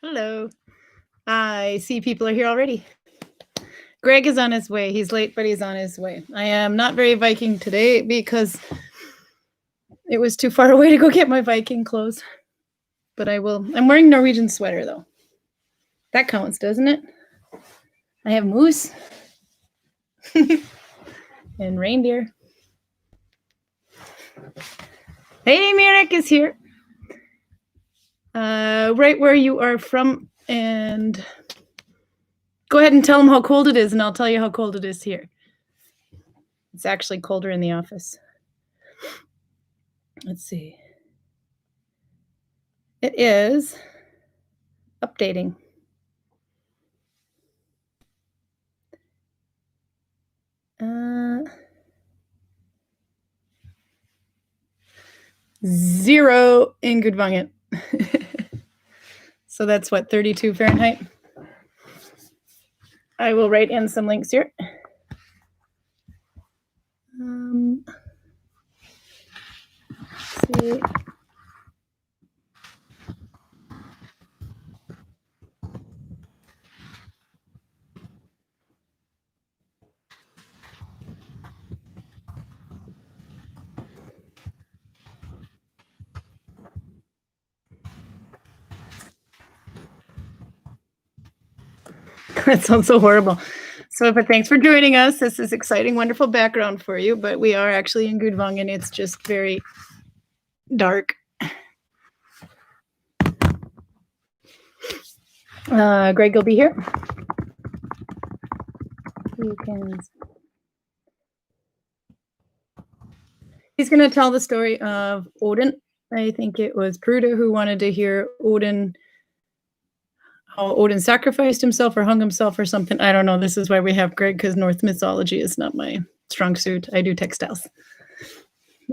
Hello. I see people are here already. Greg is on his way. He's late, but he's on his way. I am not very Viking today because it was too far away to go get my Viking clothes. But I will. I'm wearing Norwegian sweater, though. That counts, doesn't it? I have moose and reindeer. Hey, Mirek is here. Right where you are from, and go ahead and tell them how cold it is, and I'll tell you how cold it is here. It's actually colder in the office. Let's see. It is updating. Zero in Gudvangen. So that's what, 32 Fahrenheit? I will write in some links here. Let's see. That sounds so horrible. So, but thanks for joining us. This is exciting, wonderful background for you, but we are actually in Gudvangen. It's just very dark. Greg will be here. You can. He's going to tell the story of Odin. I think it was Pruda who wanted to hear Odin, how Odin sacrificed himself or hung himself or something. I don't know. This is why we have Greg, because Norse mythology is not my strong suit. I do textiles.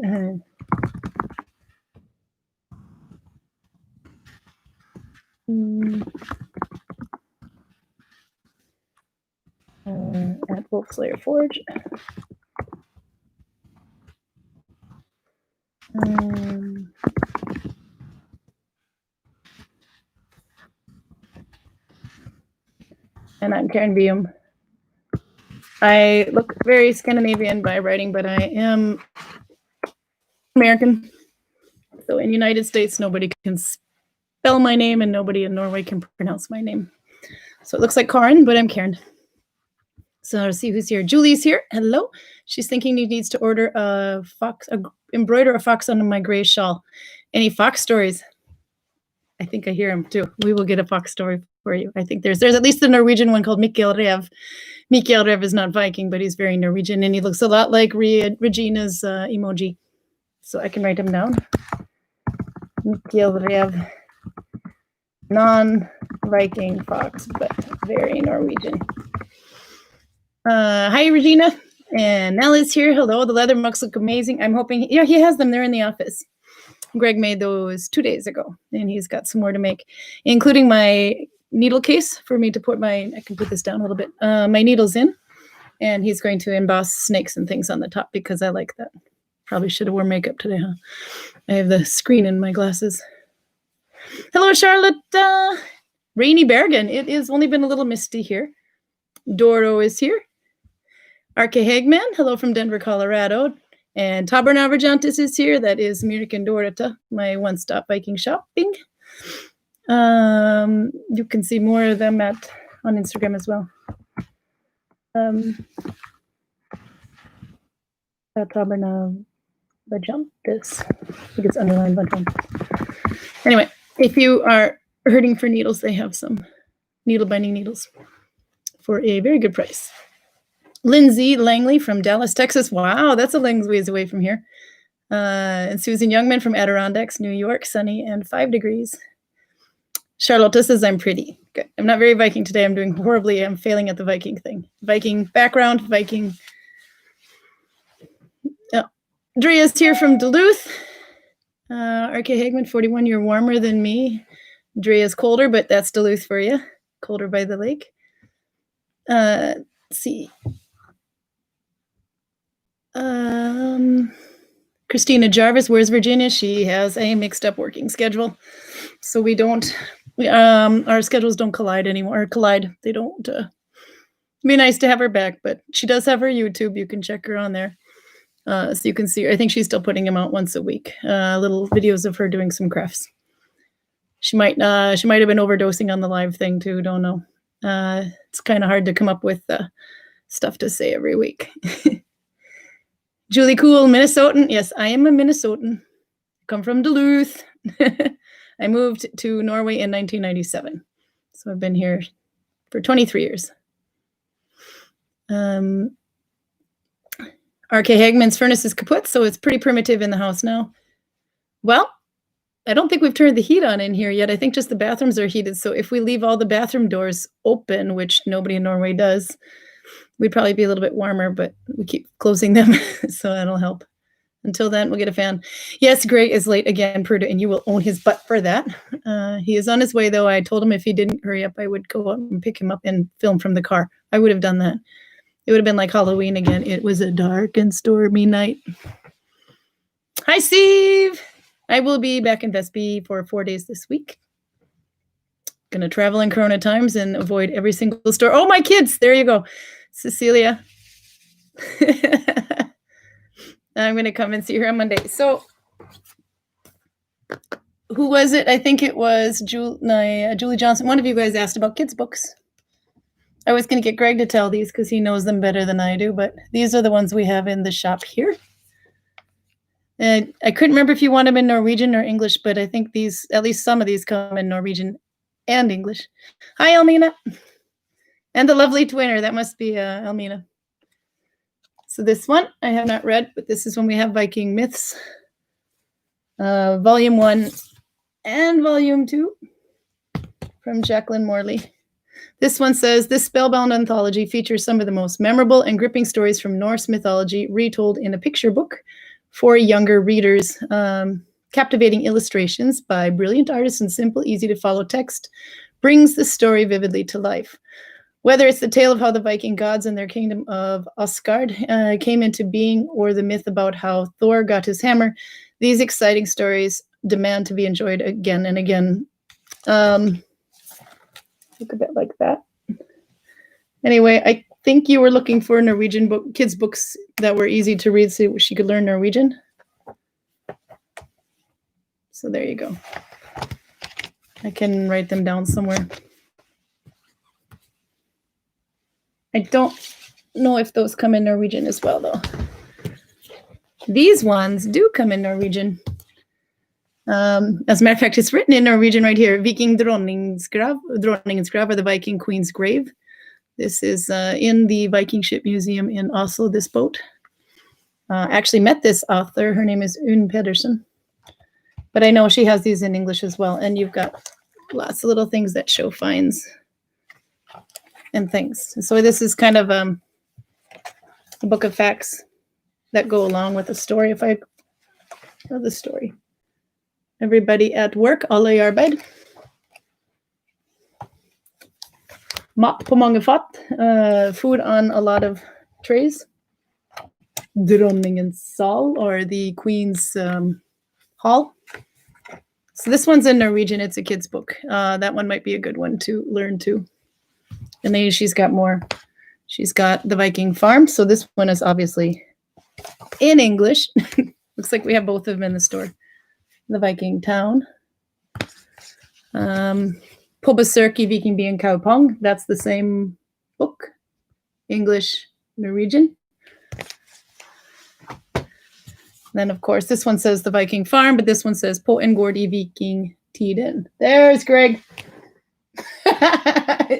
At Wolfslayer Forge. And I'm Karin Bium. I look very Scandinavian by writing, but I am American. So in the United States, nobody can spell my name and nobody in Norway can pronounce my name. So it looks like Karin, but I'm Karin. So let's see who's here. Julie's here. Hello. She's thinking he needs to order a fox, embroider a fox on my gray shawl. Any fox stories? I think I hear him too. We will get a fox story for you. I think there's at least a Norwegian one called Mikkel Rev. Mikkel Rev is not Viking, but he's very Norwegian, and he looks a lot like Regina's emoji. So I can write him down. Mikkel Rev. Non-Viking fox, but very Norwegian. Hi, Regina. And Nell is here. Hello. The leather mugs look amazing. I'm hoping, yeah, he has them. They're in the office. Greg made those 2 days ago, and he's got some more to make, including my needle case for me to put I can put this down a little bit, my needles in, and he's going to emboss snakes and things on the top because I like that. Probably should have worn makeup today, huh? I have the screen in my glasses. Hello, Charlotte. Rainy Bergen. It has only been a little misty here. Doro is here. Arke Hagman. Hello from Denver, Colorado. And Tabernaverjantis is here. That is Mirik and Dorita, my one-stop Viking shopping. You can see more of them on Instagram as well. Tabernaverjantis. I think it's underlined by one. Anyway, if you are hurting for needles, they have some needle binding needles for a very good price. Lindsay Langley from Dallas, Texas. Wow, that's a long ways away from here. And Susan Youngman from Adirondacks, New York, sunny and 5 degrees. Charlotte says I'm pretty. Good. I'm not very Viking today. I'm doing horribly. I'm failing at the Viking thing. Viking background, Viking. Oh. Drea's here from Duluth. RK Hagman, 41. You're warmer than me. Drea's colder, but that's Duluth for you. Colder by the lake. Let's see. Christina Jarvis, where's Virginia? She has a mixed up working schedule, so we don't Our schedules don't collide anymore. Collide. They don't. It'd be nice to have her back, but she does have her YouTube. You can check her on there. So you can see her. I think she's still putting them out once a week. Little videos of her doing some crafts. She might have been overdosing on the live thing too. Don't know. It's kind of hard to come up with stuff to say every week. Julie Cool, Minnesotan. Yes, I am a Minnesotan. Come from Duluth. I moved to Norway in 1997. So I've been here for 23 years. RK Hagman's furnace is kaput, so it's pretty primitive in the house now. Well, I don't think we've turned the heat on in here yet. I think just the bathrooms are heated. So if we leave all the bathroom doors open, which nobody in Norway does, we'd probably be a little bit warmer, but we keep closing them, so that'll help. Until then, we'll get a fan. Yes, Greg is late again, Pruda, and you will own his butt for that. He is on his way, though. I told him if he didn't hurry up, I would go up and pick him up and film from the car. I would have done that. It would have been like Halloween again. It was a dark and stormy night. Hi, Steve. I will be back in Vesby for 4 days this week. Going to travel in Corona times and avoid every single store. Oh, my kids. There you go. Cecilia. I'm going to come and see her on Monday. So who was it? I think it was Julie Johnson. One of you guys asked about kids' books. I was going to get Greg to tell these because he knows them better than I do, but these are the ones we have in the shop here. And I couldn't remember if you want them in Norwegian or English, but I think these, at least some of these come in Norwegian and English. Hi, Elmina. And the lovely twinner. That must be Elmina. So this one I have not read, but this is when we have Viking Myths, Volume 1 and Volume 2 from Jacqueline Morley. This one says, this spellbound anthology features some of the most memorable and gripping stories from Norse mythology retold in a picture book for younger readers. Captivating illustrations by brilliant artists and simple, easy-to-follow text brings the story vividly to life. Whether it's the tale of how the Viking gods and their kingdom of Asgard came into being, or the myth about how Thor got his hammer, these exciting stories demand to be enjoyed again and again. Look a bit like that. Anyway, I think you were looking for Norwegian kids' books that were easy to read so she could learn Norwegian. So there you go. I can write them down somewhere. I don't know if those come in Norwegian as well, though. These ones do come in Norwegian. As a matter of fact, it's written in Norwegian right here. Viking Dronningens grav, or the Viking Queen's grave. This is in the Viking Ship Museum in Oslo, this boat. Actually met this author. Her name is Unn Pedersen. But I know she has these in English as well. And you've got lots of little things that show finds and things. So this is kind of a book of facts that go along with the story. If I know the story. Everybody at work, alle i arbeid. Mat på mange fat. Food on a lot of trays. Dronningens sal, or the Queen's hall. So this one's in Norwegian. It's a kid's book. That one might be a good one to learn too. And then she's got more. She's got the Viking farm. So this one is obviously in English. Looks like we have both of them in the store. The Viking town. På besök i Vikingbyen Kaupang. That's the same book. English, Norwegian. Then, of course, this one says the Viking farm, but this one says På en gård i Vikingtiden. There's Greg.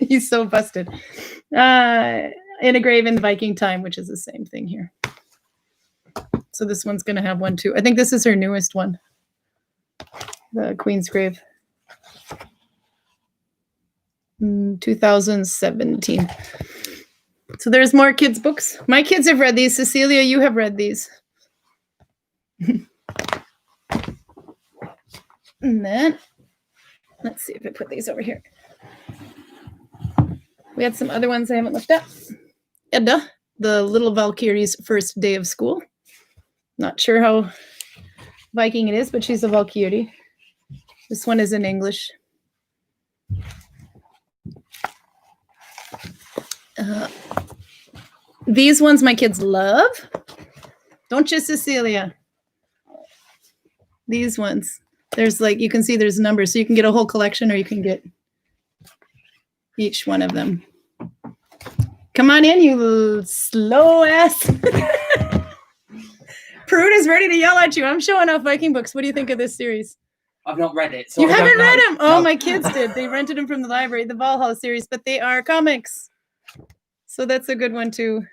He's so busted. In a grave in the Viking time, which is the same thing here. So this one's going to have one too. I think this is her newest one. The Queen's grave. 2017. So there's more kids' books. My kids have read these. Cecilia, you have read these. And then, let's see if I put these over here. We had some other ones I haven't looked at. Edda, the little Valkyrie's first day of school. Not sure how Viking it is, but she's a Valkyrie. This one is in English. These ones my kids love. Don't you, Cecilia? These ones. There's like, you can see there's numbers. So you can get a whole collection or you can get each one of them. Come on in, you slow ass. Prude is ready to yell at you. I'm showing off Viking books. What do you think of this series? I've not read it. So you haven't read them? Oh, no. My kids did. They rented them from the library, the Valhalla series, but they are comics. So that's a good one to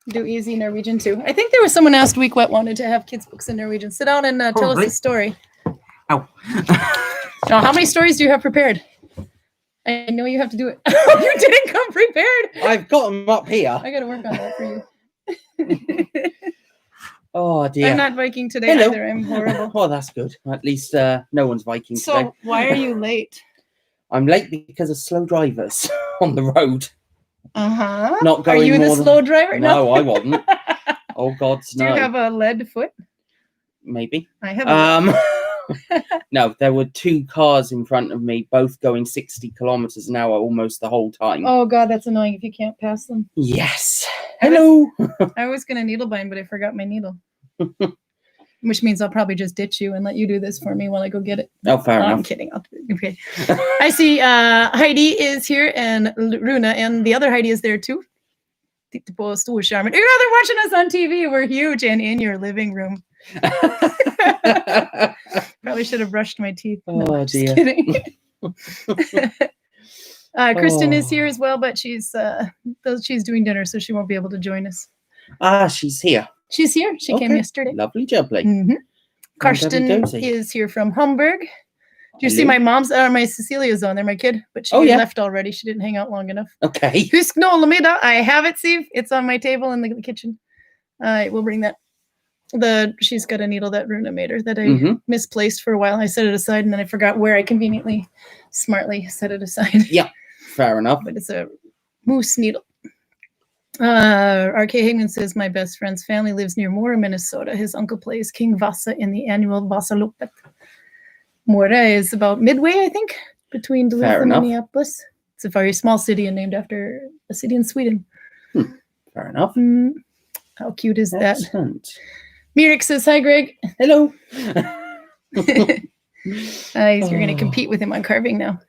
do easy Norwegian too. I think there was someone last week what wanted to have kids' books in Norwegian. Sit down and tell us a story. Ow. Now, how many stories do you have prepared? I know you have to do it. You didn't come prepared. I've got them up here. I got to work on that for you. Oh dear. I'm not Viking today either. I'm horrible. Oh, that's good. At least no one's Viking today. So why are you late? I'm late because of slow drivers on the road. Uh-huh. Not going. Are you the slow driver? No, I wasn't. Oh God, no. Do you have a lead foot? Maybe. I have. No, there were two cars in front of me, both going 60 kilometers an hour almost the whole time. Oh God, that's annoying if you can't pass them. Yes. Hello. I was going to needle bind, but I forgot my needle. Which means I'll probably just ditch you and let you do this for me while I go get it. Oh, fair enough. I'm kidding. Okay. I see Heidi is here and Runa, and the other Heidi is there too. You're they're watching us on TV. We're huge and in your living room. Probably should have brushed my teeth. No, Oh, just dear. kidding. Kristen is here as well, but she's doing dinner, so she won't be able to join us. Ah, she's here. She's here. She came yesterday. Lovely jubbly. Mm-hmm. Karsten is here from Hamburg. Do you see my mom's my Cecilia's on there, my kid? But she left already. She didn't hang out long enough. Okay. Husk no lamida. I have it, Steve. It's on my table in the kitchen. We'll bring that. She's got a needle that Runa made her that I misplaced for a while. I set it aside and then I forgot where I conveniently, smartly set it aside. Yeah, fair enough. But it's a moose needle. R.K. Hagman says, my best friend's family lives near Mora, Minnesota. His uncle plays King Vasa in the annual Vasaloppet. Mora is about midway, I think, between Duluth and Minneapolis. It's a very small city and named after a city in Sweden. Fair enough. How cute is Excellent. that? Mirik says, hi, Greg. Hello. You're going to compete with him on carving now.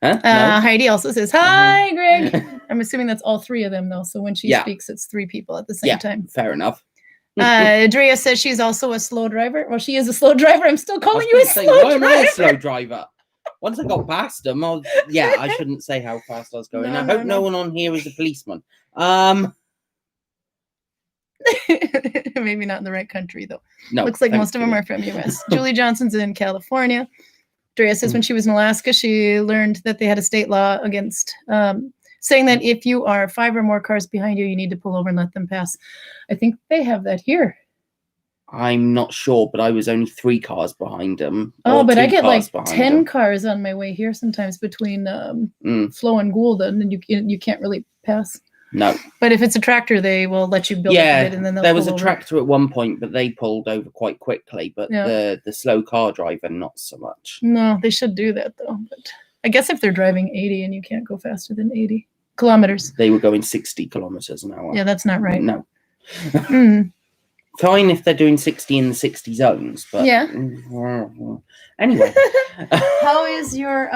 Huh? No. Heidi also says, hi, Greg. I'm assuming that's all three of them, though. So when she speaks, it's three people at the same time. Fair enough. Drea says she's also a slow driver. Well, she is a slow driver. I'm still calling you a slow driver. Why am I a slow driver? Once I got past them, I shouldn't say how fast I was going. I hope no one on here is a policeman. Maybe not in the right country, though. No, looks like most of them are from U.S. Julie Johnson's in California. Drea says when she was in Alaska, she learned that they had a state law against saying that if you are 5 or more cars behind you, you need to pull over and let them pass. I think they have that here. I'm not sure, but I was only 3 cars behind them. Oh, but I get like 10 cars on my way here sometimes between Flo and Gould, and you can't really pass. No. But if it's a tractor, they will let you build a bit, and then they'll there was a over. tractor at one point, but they pulled over quite quickly. But the slow car driver, not so much. No, they should do that, though. But I guess if they're driving 80 and you can't go faster than 80 kilometers. They were going 60 kilometers an hour. Yeah, that's not right. No. Fine if they're doing 60 in the 60 zones, but anyway. How is your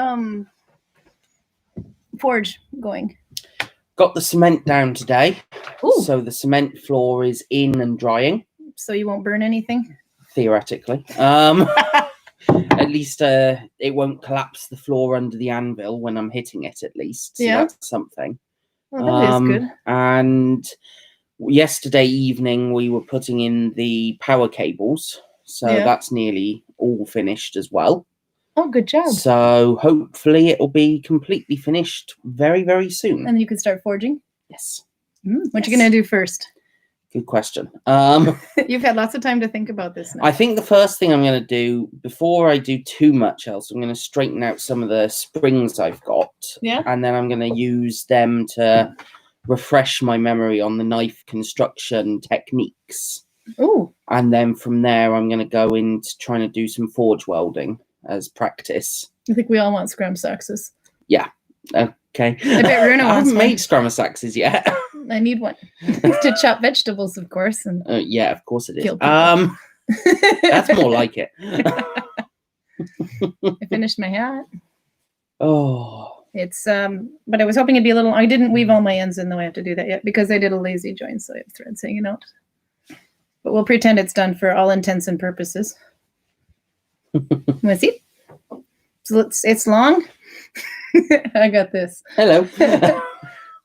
forge going? Got the cement down today. Ooh. So the cement floor is in and drying. So you won't burn anything? Theoretically. At least it won't collapse the floor under the anvil when I'm hitting it, at least. So that's something. Well, that is good. And yesterday evening, we were putting in the power cables. So that's nearly all finished as well. Oh, good job. So hopefully it will be completely finished very, very soon. And you can start forging? Yes. What you going to do first? Good question. You've had lots of time to think about this now. I think the first thing I'm going to do, before I do too much else, I'm going to straighten out some of the springs I've got. Yeah. And then I'm going to use them to refresh my memory on the knife construction techniques. Ooh. And then from there, I'm going to go into trying to do some forge welding as practice. I think we all want scram saxes. Yeah. Okay. I bet Runa I wants haven't one. made scrammus axes yet. I need one to chop vegetables, of course, and Yeah, of course it is. kill people. That's more like it. I finished my hat. Oh, It's but I was hoping it'd be a little. I didn't weave all my ends in, though. I have to do that yet because I did a lazy join, so I have threads hanging out. But we'll pretend it's done for all intents and purposes. Want to see? So it's long. I got this. hello.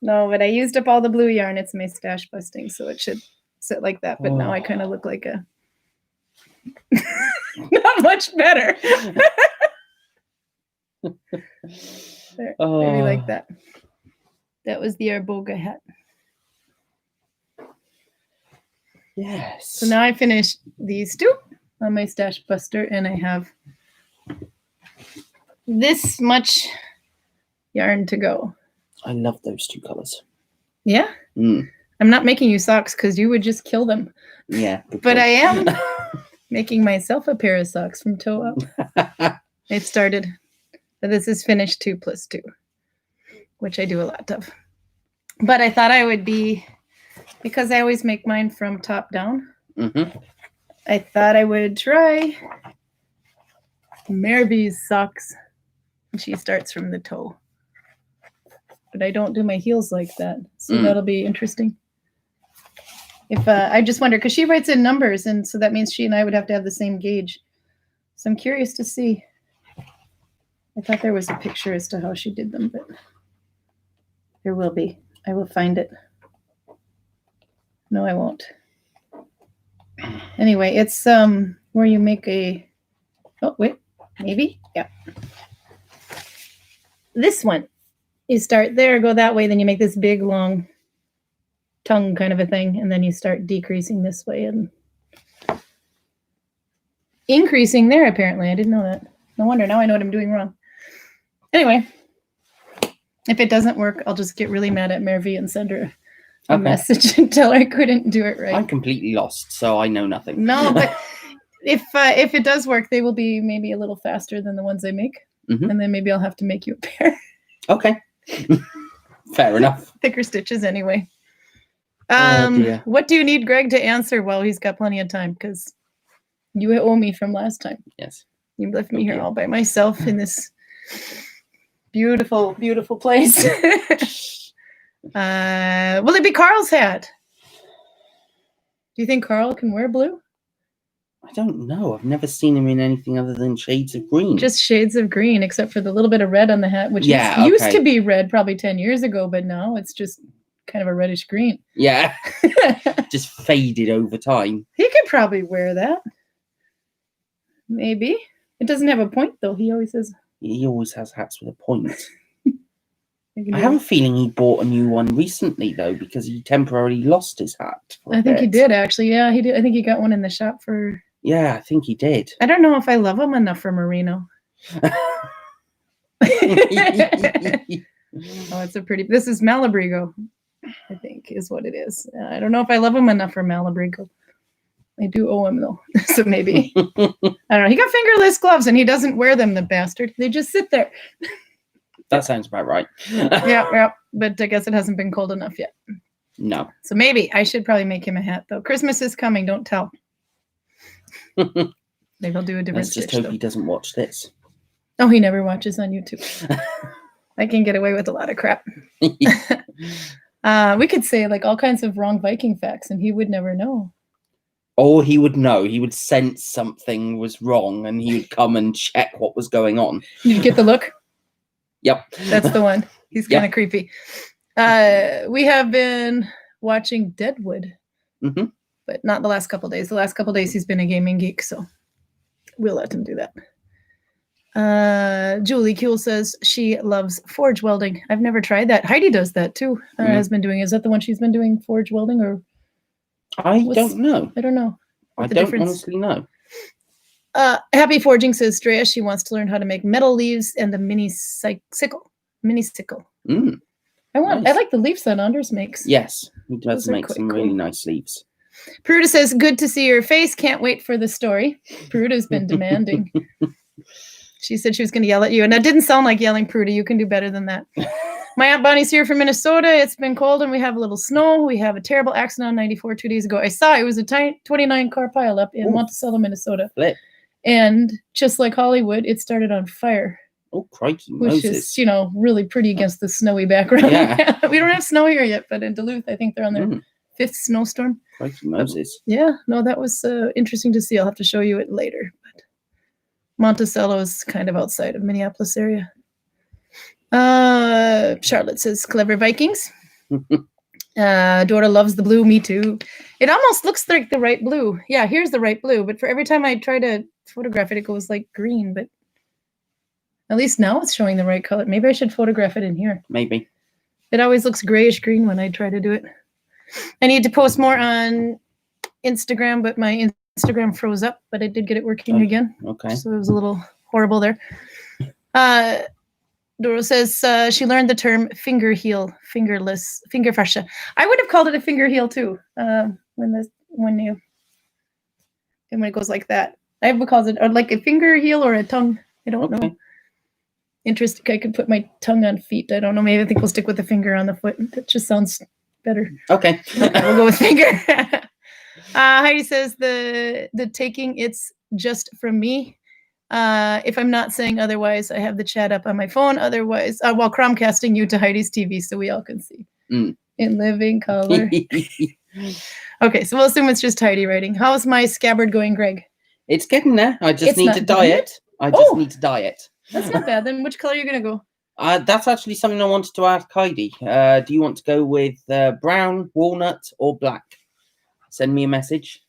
No, but I used up all the blue yarn. It's my stash busting, so it should sit like that. But now I kind of look like a not much better. There, maybe like that. That was the Arboga hat. Yes. So now I finished these two on my stash buster, and I have this much yarn to go. I love those two colors. Yeah? Mm. I'm not making you socks because you would just kill them. Yeah. But I am making myself a pair of socks from toe up. It started, but this is finished 2 + 2, which I do a lot of. But I thought I would be, because I always make mine from top down, I thought I would try Merby's socks. And she starts from the toe. But I don't do my heels like that. So that'll be interesting. If I just wonder, because she writes in numbers, and so that means she and I would have to have the same gauge. So I'm curious to see. I thought there was a picture as to how she did them, but there will be. I will find it. No, I won't. Anyway, it's where you make a, oh, wait, maybe? Yeah. This one. You start there, go that way, then you make this big, long tongue kind of a thing, and then you start decreasing this way and increasing there, apparently. I didn't know that. No wonder. Now I know what I'm doing wrong. Anyway, if it doesn't work, I'll just get really mad at Mervy and send her a message and tell her I couldn't do it right. I'm completely lost, so I know nothing. No, but if it does work, they will be maybe a little faster than the ones I make, and then maybe I'll have to make you a pair. Okay. Fair enough. Thicker stitches anyway. Dear. What do you need Greg to answer? Well, he's got plenty of time because you owe me from last time. Yes. You left me here all by myself in this beautiful, beautiful place. Will it be Carl's hat? Do you think Carl can wear blue? I don't know. I've never seen him in anything other than shades of green. Just shades of green, except for the little bit of red on the hat, which used to be red probably 10 years ago, but now it's just kind of a reddish green. Yeah. Just faded over time. He could probably wear that. Maybe. It doesn't have a point, though. He always has hats with a point. I have a feeling he bought a new one recently, though, because he temporarily lost his hat. I think he did, actually. Yeah, he did. I think he got one in the shop for... Yeah, I think he did. I don't know if I love him enough for merino. Oh, it's a pretty... This is Malabrigo, I think, is what it is. I don't know if I love him enough for Malabrigo. I do owe him, though. So maybe. I don't know. He got fingerless gloves, and he doesn't wear them, the bastard. They just sit there. That sounds about right. Yeah. But I guess it hasn't been cold enough yet. No. So maybe I should probably make him a hat, though. Christmas is coming. Don't tell. Maybe I'll do a different stitch. Let's just hope he doesn't watch this. Oh, he never watches on YouTube. I can get away with a lot of crap. We could say like all kinds of wrong Viking facts, and he would never know. Oh, he would know. He would sense something was wrong, and he would come and check what was going on. Did you get the look? Yep. That's the one. He's kind of creepy. We have been watching Deadwood, but not the last couple days. The last couple days he's been a gaming geek, so we'll let him do that. Julie Kuehl says she loves forge welding. I've never tried that. Heidi does that too. Her has been doing. Is that the one she's been doing, forge welding, or? I don't know. I don't know. I don't honestly know. Happy Forging says Drea, she wants to learn how to make metal leaves and a mini sickle. I like the leaves that Anders makes. Yes, he does make some really nice leaves. Peruta says, good to see your face. Can't wait for the story. Peruta's been demanding. She said she was going to yell at you, and that didn't sound like yelling, Prudy. You can do better than that. My Aunt Bonnie's here from Minnesota. It's been cold, and we have a little snow. We have a terrible accident on 94 2 days ago. I saw it was a 29-car pileup in Monticello, Minnesota. Flip. And just like Hollywood, it started on fire. Oh, crikey, which Moses. is, really pretty against the snowy background. Yeah. We don't have snow here yet, but in Duluth, I think they're on their 5th snowstorm. Crikey, Moses. Yeah, no, that was interesting to see. I'll have to show you it later. But Monticello is kind of outside of Minneapolis area. Charlotte says, clever Vikings. Dora loves the blue. Me too. It almost looks like the right blue. Yeah, here's the right blue. But for every time I try to photograph it, it goes like green. But at least now it's showing the right color. Maybe I should photograph it in here. Maybe. It always looks grayish green when I try to do it. I need to post more on Instagram, but my Instagram froze up. But I did get it working again. Okay. So it was a little horrible there. Dora says she learned the term finger heel, fingerless, finger fascia. I would have called it a finger heel too. When it goes like that, I would call it or like a finger heel or a tongue. I don't know. Interesting. I could put my tongue on feet. I don't know. Maybe I think we'll stick with the finger on the foot. That just sounds better. Okay. We'll go with finger. Heidi says the taking it's just from me. If I'm not saying otherwise, I have the chat up on my phone. Otherwise, while Chromecasting you to Heidi's TV so we all can see in living color. Okay, so we'll assume it's just Heidi writing. How's my scabbard going, Greg? It's getting there. I just need to dye it. That's not bad. Then which color are you going to go? That's actually something I wanted to ask Heidi. Do you want to go with brown, walnut, or black? Send me a message.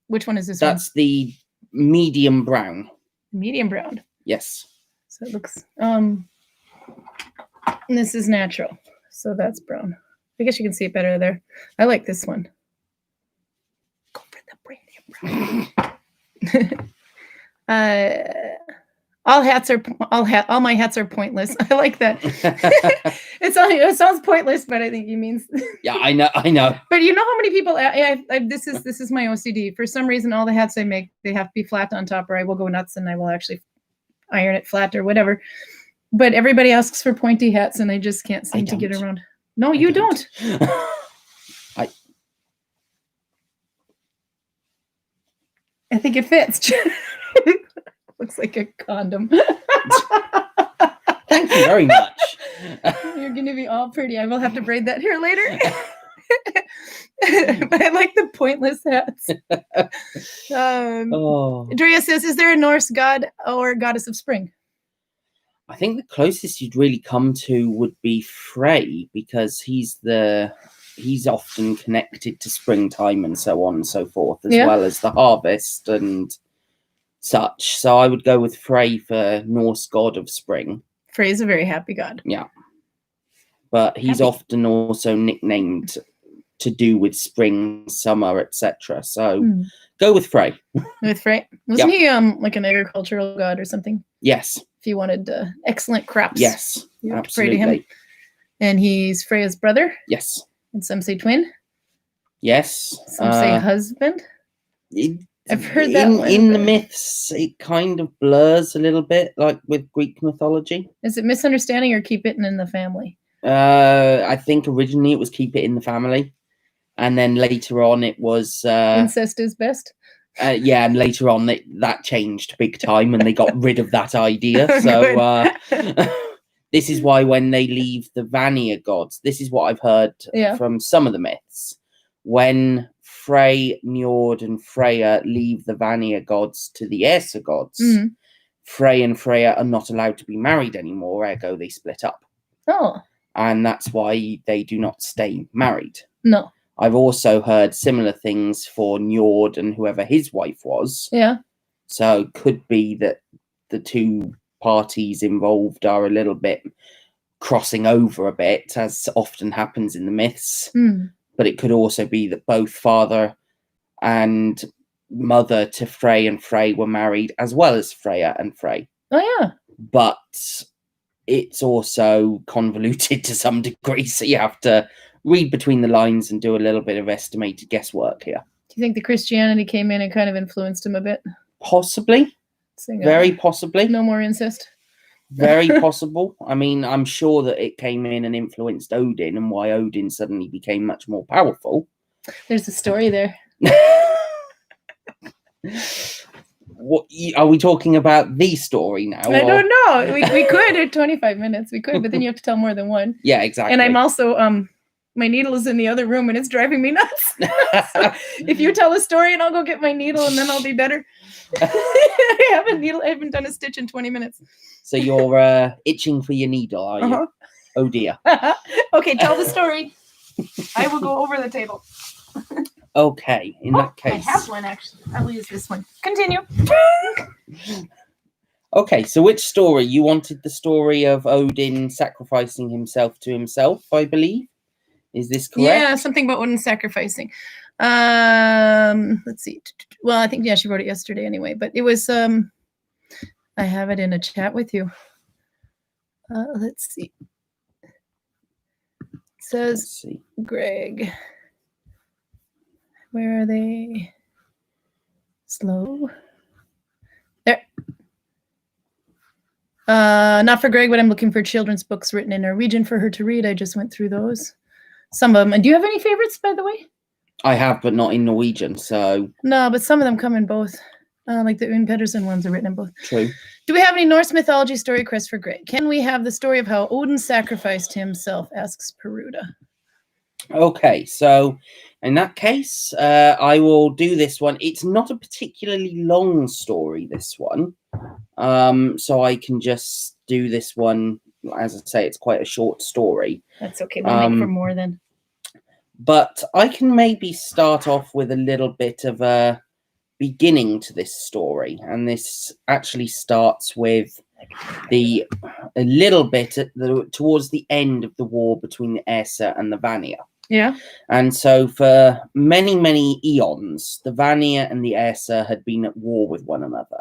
Which one is this? That's the medium brown. Medium brown. Yes. So it looks and this is natural. So that's brown. I guess you can see it better there. I like this one. Go for the brand brown. All my hats are pointless. I like that. It sounds pointless, but I think he means. Yeah, I know. But you know how many people? This is my OCD. For some reason, all the hats I make, they have to be flat on top, or I will go nuts and I will actually iron it flat or whatever. But everybody asks for pointy hats, and I just can't seem to get around. No, you don't. I think it fits. Looks like a condom. Thank you very much. You're going to be all pretty. I will have to braid that hair later. But I like the pointless hats. Andrea says, is there a Norse god or goddess of spring? I think the closest you'd really come to would be Frey, because he's often connected to springtime and so on and so forth, as well as the harvest and such. So I would go with Frey for Norse god of spring. Frey is a very happy god. Yeah. But he's often also nicknamed to do with spring, summer, etc. So go with Frey. With Frey? Wasn't he like an agricultural god or something? Yes. If you wanted excellent crops. Yes, you absolutely. Pray to him. And he's Freya's brother? Yes. And some say twin? Yes. Some say husband? I've heard that in the myths, it kind of blurs a little bit, like with Greek mythology. Is it misunderstanding or keep it in the family? I think originally it was keep it in the family, and then later on it was incest is best. Yeah, and later on that changed big time, and they got rid of that idea. So this is why when they leave the Vanir gods, this is what I've heard from some of the myths, when Frey, Njord, and Freya leave the Vanir gods to the Aesir gods. Frey and Freya are not allowed to be married anymore, ergo they split up. Oh. And that's why they do not stay married. No. I've also heard similar things for Njord and whoever his wife was. Yeah. So it could be that the two parties involved are a little bit crossing over a bit, as often happens in the myths. But it could also be that both father and mother to Frey and Frey were married, as well as Freya and Frey. Oh, yeah. But it's also convoluted to some degree, so you have to read between the lines and do a little bit of estimated guesswork here. Do you think the Christianity came in and kind of influenced him a bit? Possibly. Very possibly. No more incest. Very possible. I mean, I'm sure that it came in and influenced Odin, and why Odin suddenly became much more powerful. There's a story there. What are we talking about? The story now? I don't know. We could in 25 minutes. We could, but then you have to tell more than one. Yeah, exactly. And I'm also my needle is in the other room and it's driving me nuts. So if you tell a story and I'll go get my needle and then I'll be better. I have a needle. I haven't done a stitch in 20 minutes. So you're itching for your needle, are you? Oh dear. Okay, tell the story. I will go over the table. Okay, in that case. I have one, actually. I'll use this one. Continue. Okay, so which story? You wanted the story of Odin sacrificing himself to himself, I believe. Is this correct? Yeah, something about Odin sacrificing. Let's see. Well, I think, yeah, she wrote it yesterday anyway, but it was, I have it in a chat with you. Let's see. It says, Greg. Where are they? Slow. There. Not for Greg, but I'm looking for children's books written in Norwegian for her to read. I just went through those. Some of them. And do you have any favorites, by the way? I have, but not in Norwegian, so... No, but some of them come in both. Like the Une Pedersen ones are written in both. True. Do we have any Norse mythology story requests for Greg? Can we have the story of how Odin sacrificed himself, asks Peruda. Okay, so in that case, I will do this one. It's not a particularly long story, this one. So I can just do this one. As I say, it's quite a short story. That's okay. We'll make for more then. But I can maybe start off with a little bit of a beginning to this story. And this actually starts with a little bit towards the end of the war between the Aesir and the Vanir. Yeah. And so for many, many eons, the Vanir and the Aesir had been at war with one another.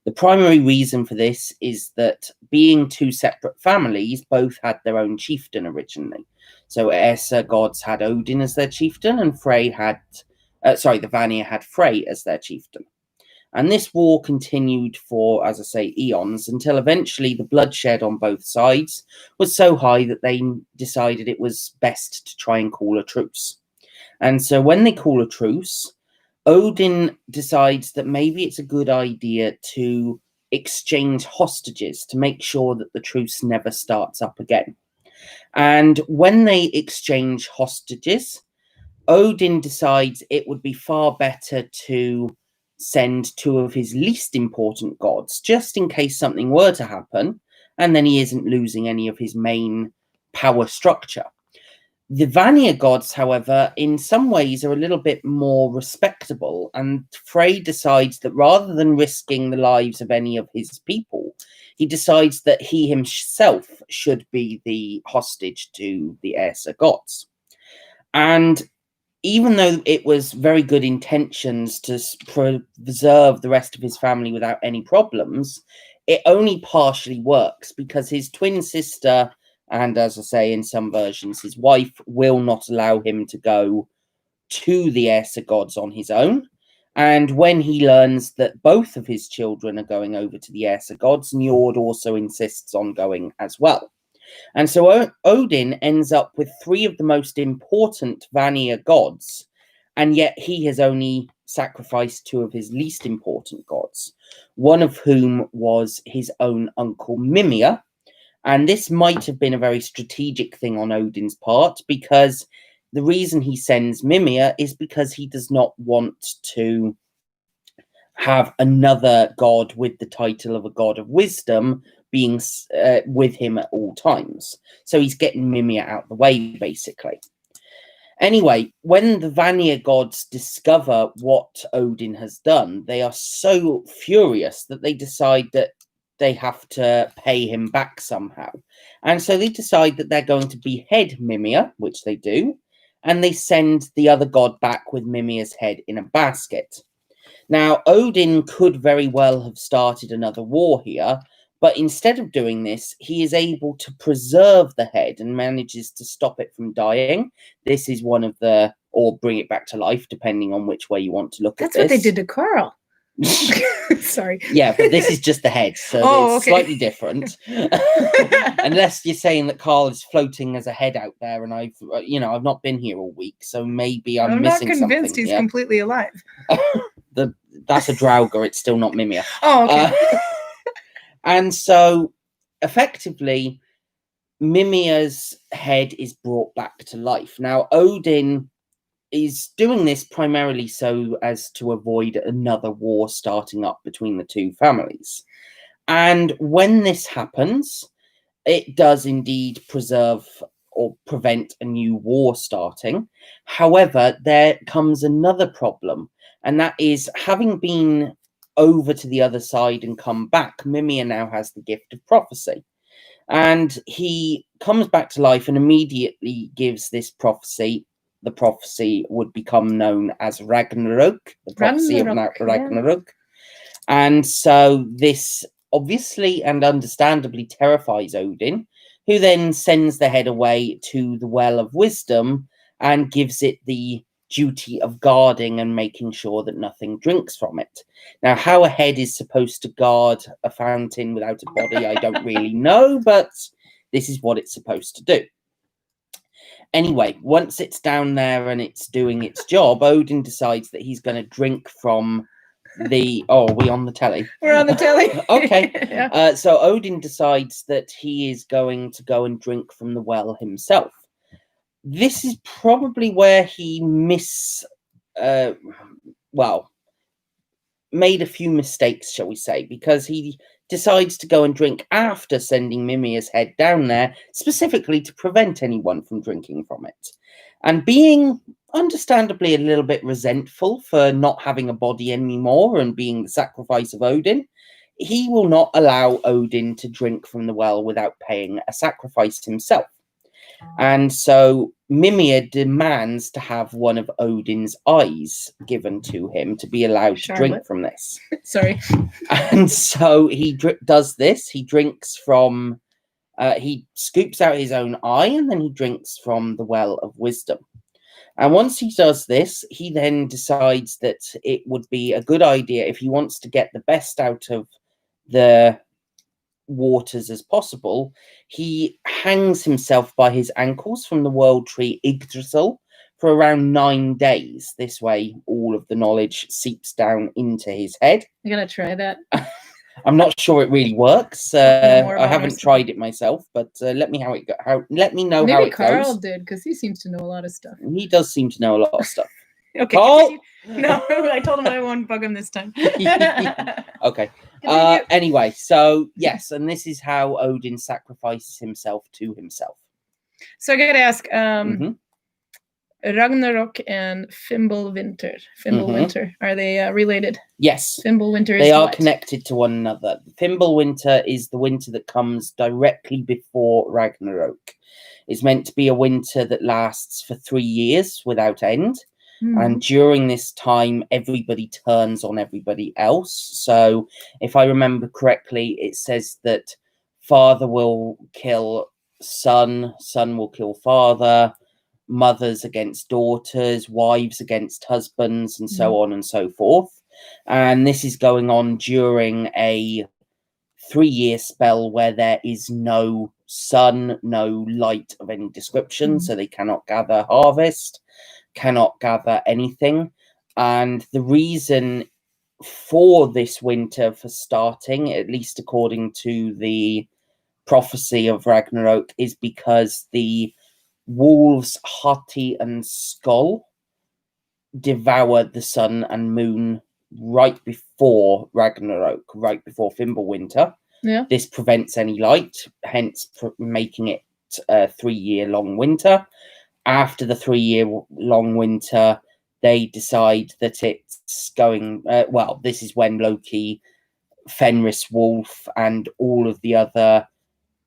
The primary reason for this is that being two separate families, both had their own chieftain originally. So Aesir gods had Odin as their chieftain, and the Vanir had Frey as their chieftain. And this war continued for, as I say, eons, until eventually the bloodshed on both sides was so high that they decided it was best to try and call a truce. And so when they call a truce, Odin decides that maybe it's a good idea to exchange hostages to make sure that the truce never starts up again. And when they exchange hostages, Odin decides it would be far better to send two of his least important gods, just in case something were to happen, and then he isn't losing any of his main power structure. The Vanir gods, however, in some ways are a little bit more respectable, and Frey decides that rather than risking the lives of any of his people, he decides that he himself should be the hostage to the Aesir gods. And even though it was very good intentions to preserve the rest of his family without any problems, it only partially works because his twin sister, and as I say, in some versions, his wife, will not allow him to go to the Aesir gods on his own. And when he learns that both of his children are going over to the Aesir gods, Njord also insists on going as well. And so Odin ends up with three of the most important Vanir gods, and yet he has only sacrificed two of his least important gods, one of whom was his own uncle Mimir. And this might have been a very strategic thing on Odin's part, because the reason he sends Mimir is because he does not want to have another god with the title of a god of wisdom being with him at all times. So he's getting Mimir out of the way, basically. Anyway, when the Vanir gods discover what Odin has done, they are so furious that they decide that they have to pay him back somehow. And so they decide that they're going to behead Mimir, which they do, and they send the other god back with Mimir's head in a basket. Now, Odin could very well have started another war here, but instead of doing this, he is able to preserve the head and manages to stop it from dying. This is one of the, or bring it back to life, depending on which way you want to look at this. That's what they did to Carl. Sorry. Yeah, but this is just the head, so it's slightly different. Unless you're saying that Carl is floating as a head out there, and I've not been here all week, so maybe I'm missing something. I'm not convinced he's completely alive. That's a Draugr. It's still not Mimir. Oh, okay. And so, effectively, Mimir's head is brought back to life. Now, Odin is doing this primarily so as to avoid another war starting up between the two families. And when this happens, it does indeed preserve or prevent a new war starting. However, there comes another problem, and that is, having been over to the other side and come back, Mimir now has the gift of prophecy. And he comes back to life and immediately gives this prophecy. The prophecy would become known as Ragnarok, the prophecy of Ragnarok. Yeah. And so this obviously and understandably terrifies Odin, who then sends the head away to the Well of Wisdom and gives it the duty of guarding and making sure that nothing drinks from it. Now, how a head is supposed to guard a fountain without a body, I don't really know, but this is what it's supposed to do. Anyway, once it's down there and it's doing its job, Odin decides that he's going to drink from the... Oh, are we on the telly? We're on the telly. Okay. Yeah. So Odin decides that he is going to go and drink from the well himself. This is probably where he made a few mistakes, shall we say, because he decides to go and drink after sending Mimir's head down there, specifically to prevent anyone from drinking from it. And being understandably a little bit resentful for not having a body anymore and being the sacrifice of Odin, he will not allow Odin to drink from the well without paying a sacrifice himself. And so Mimir demands to have one of Odin's eyes given to him to be allowed to drink from this. Sorry. And so he does this. He drinks from, he scoops out his own eye and then he drinks from the Well of Wisdom. And once he does this, he then decides that it would be a good idea, if he wants to get the best out of the waters as possible, he hangs himself by his ankles from the world tree Yggdrasil for around 9 days. This way, all of the knowledge seeps down into his head. You're gonna try that? I'm not sure it really works. I haven't tried it myself, but let me know how it goes. Carl did, because he seems to know a lot of stuff. He does seem to know a lot of stuff. Okay, Carl? No, I told him I won't bug him this time. Okay. Anyway, so yes, and this is how Odin sacrifices himself to himself. So I gotta ask, Ragnarok and Fimbulwinter. Fimbulwinter, are they related? Yes. Fimbulwinter is They are connected to one another. Fimbulwinter is the winter that comes directly before Ragnarok. It's meant to be a winter that lasts for 3 years without end. And during this time, everybody turns on everybody else. So if I remember correctly, it says that father will kill son, son will kill father, mothers against daughters, wives against husbands, and so on and so forth. And this is going on during a 3-year spell where there is no sun, no light of any description, so they cannot gather harvest, cannot gather anything. And the reason for this winter for starting, at least according to the prophecy of Ragnarok, is because the wolves Hati and Skull devoured the sun and moon right before Ragnarok, right before Fimbulwinter. Yeah. This prevents any light, hence making it a 3-year-long winter. After the 3-year-long winter, they decide that it's going... this is when Loki, Fenris Wolf, and all of the other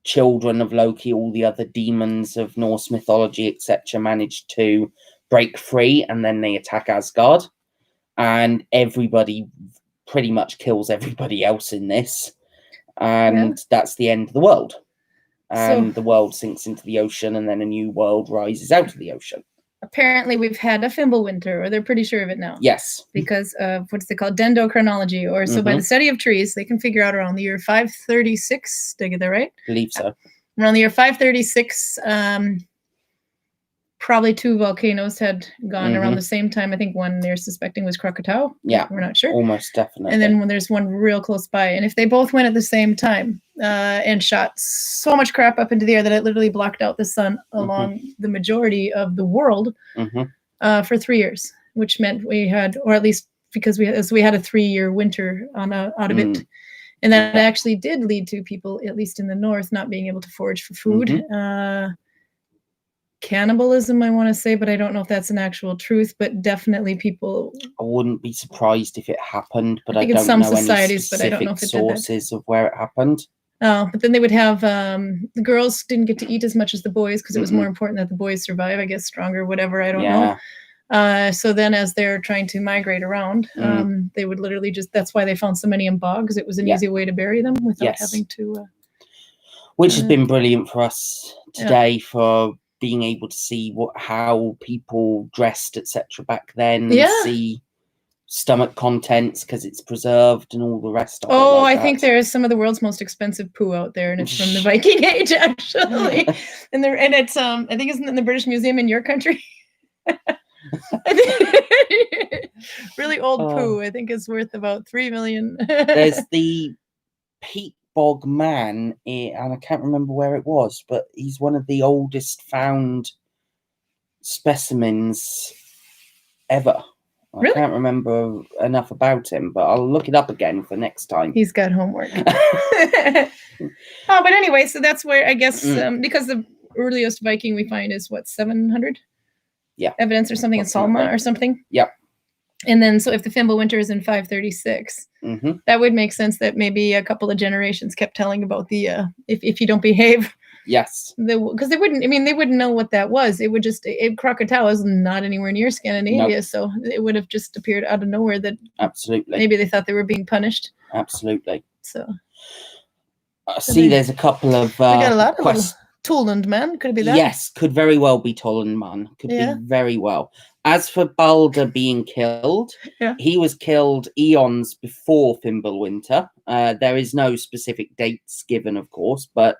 children of Loki, all the other demons of Norse mythology, etc., manage to break free, and then they attack Asgard. And everybody pretty much kills everybody else in this. And that's the end of the world. And the world sinks into the ocean, and then a new world rises out of the ocean. apparently we've had a Fimbulwinter, or they're pretty sure of it now. Yes. Because of what's it called? Dendrochronology, or so by the study of trees, they can figure out around the year 536. Did I get that right? I believe so. Around the year 536, probably 2 volcanoes had gone around the same time. I think one they're suspecting was Krakatoa. Yeah. We're not sure. Almost definitely. And then when there's one real close by. And if they both went at the same time and shot so much crap up into the air that it literally blocked out the sun along the majority of the world for 3 years, which meant we had, or at least because we had a 3-year winter out of it. And that actually did lead to people, at least in the north, not being able to forage for food. Cannibalism, I want to say, but I don't know if that's an actual truth, but definitely people. I wouldn't be surprised if it happened, but I think in don't some know societies, any but I don't know specific if it did that. sources of where it happened. Oh, but then they would have the girls didn't get to eat as much as the boys because it was more important that the boys survive, I guess, stronger, whatever, I don't know. So then as they're trying to migrate around, they would literally that's why they found so many in bogs. It was an easy way to bury them without having to. Which has been brilliant for us today for being able to see how people dressed, etc. back then, see stomach contents because it's preserved and all the rest of it. I think there is some of the world's most expensive poo out there, and it's from the Viking Age, actually. And it's I think it's in the British Museum in your country. Really old poo, I think, is worth about 3 million. There's the peat bog man, and I can't remember where it was, but he's one of the oldest found specimens ever. I can't remember enough about him, but I'll look it up again for next time. He's got homework. But anyway, so that's where I guess because the earliest Viking we find is 700 evidence or something in Salma or something. And then so if the Fimbulwinter is in 536, that would make sense that maybe a couple of generations kept telling about the if you don't behave. Yes. Because they wouldn't know what that was. It would just Krakatoa is not anywhere near Scandinavia, so it would have just appeared out of nowhere that maybe they thought they were being punished. Absolutely. So I see there's a couple of we got a lot of Tulland man. Could it be that? Yes, could very well be Tulland man. Could be very well. As for Balder being killed, he was killed eons before Fimbulwinter. There is no specific dates given, of course, but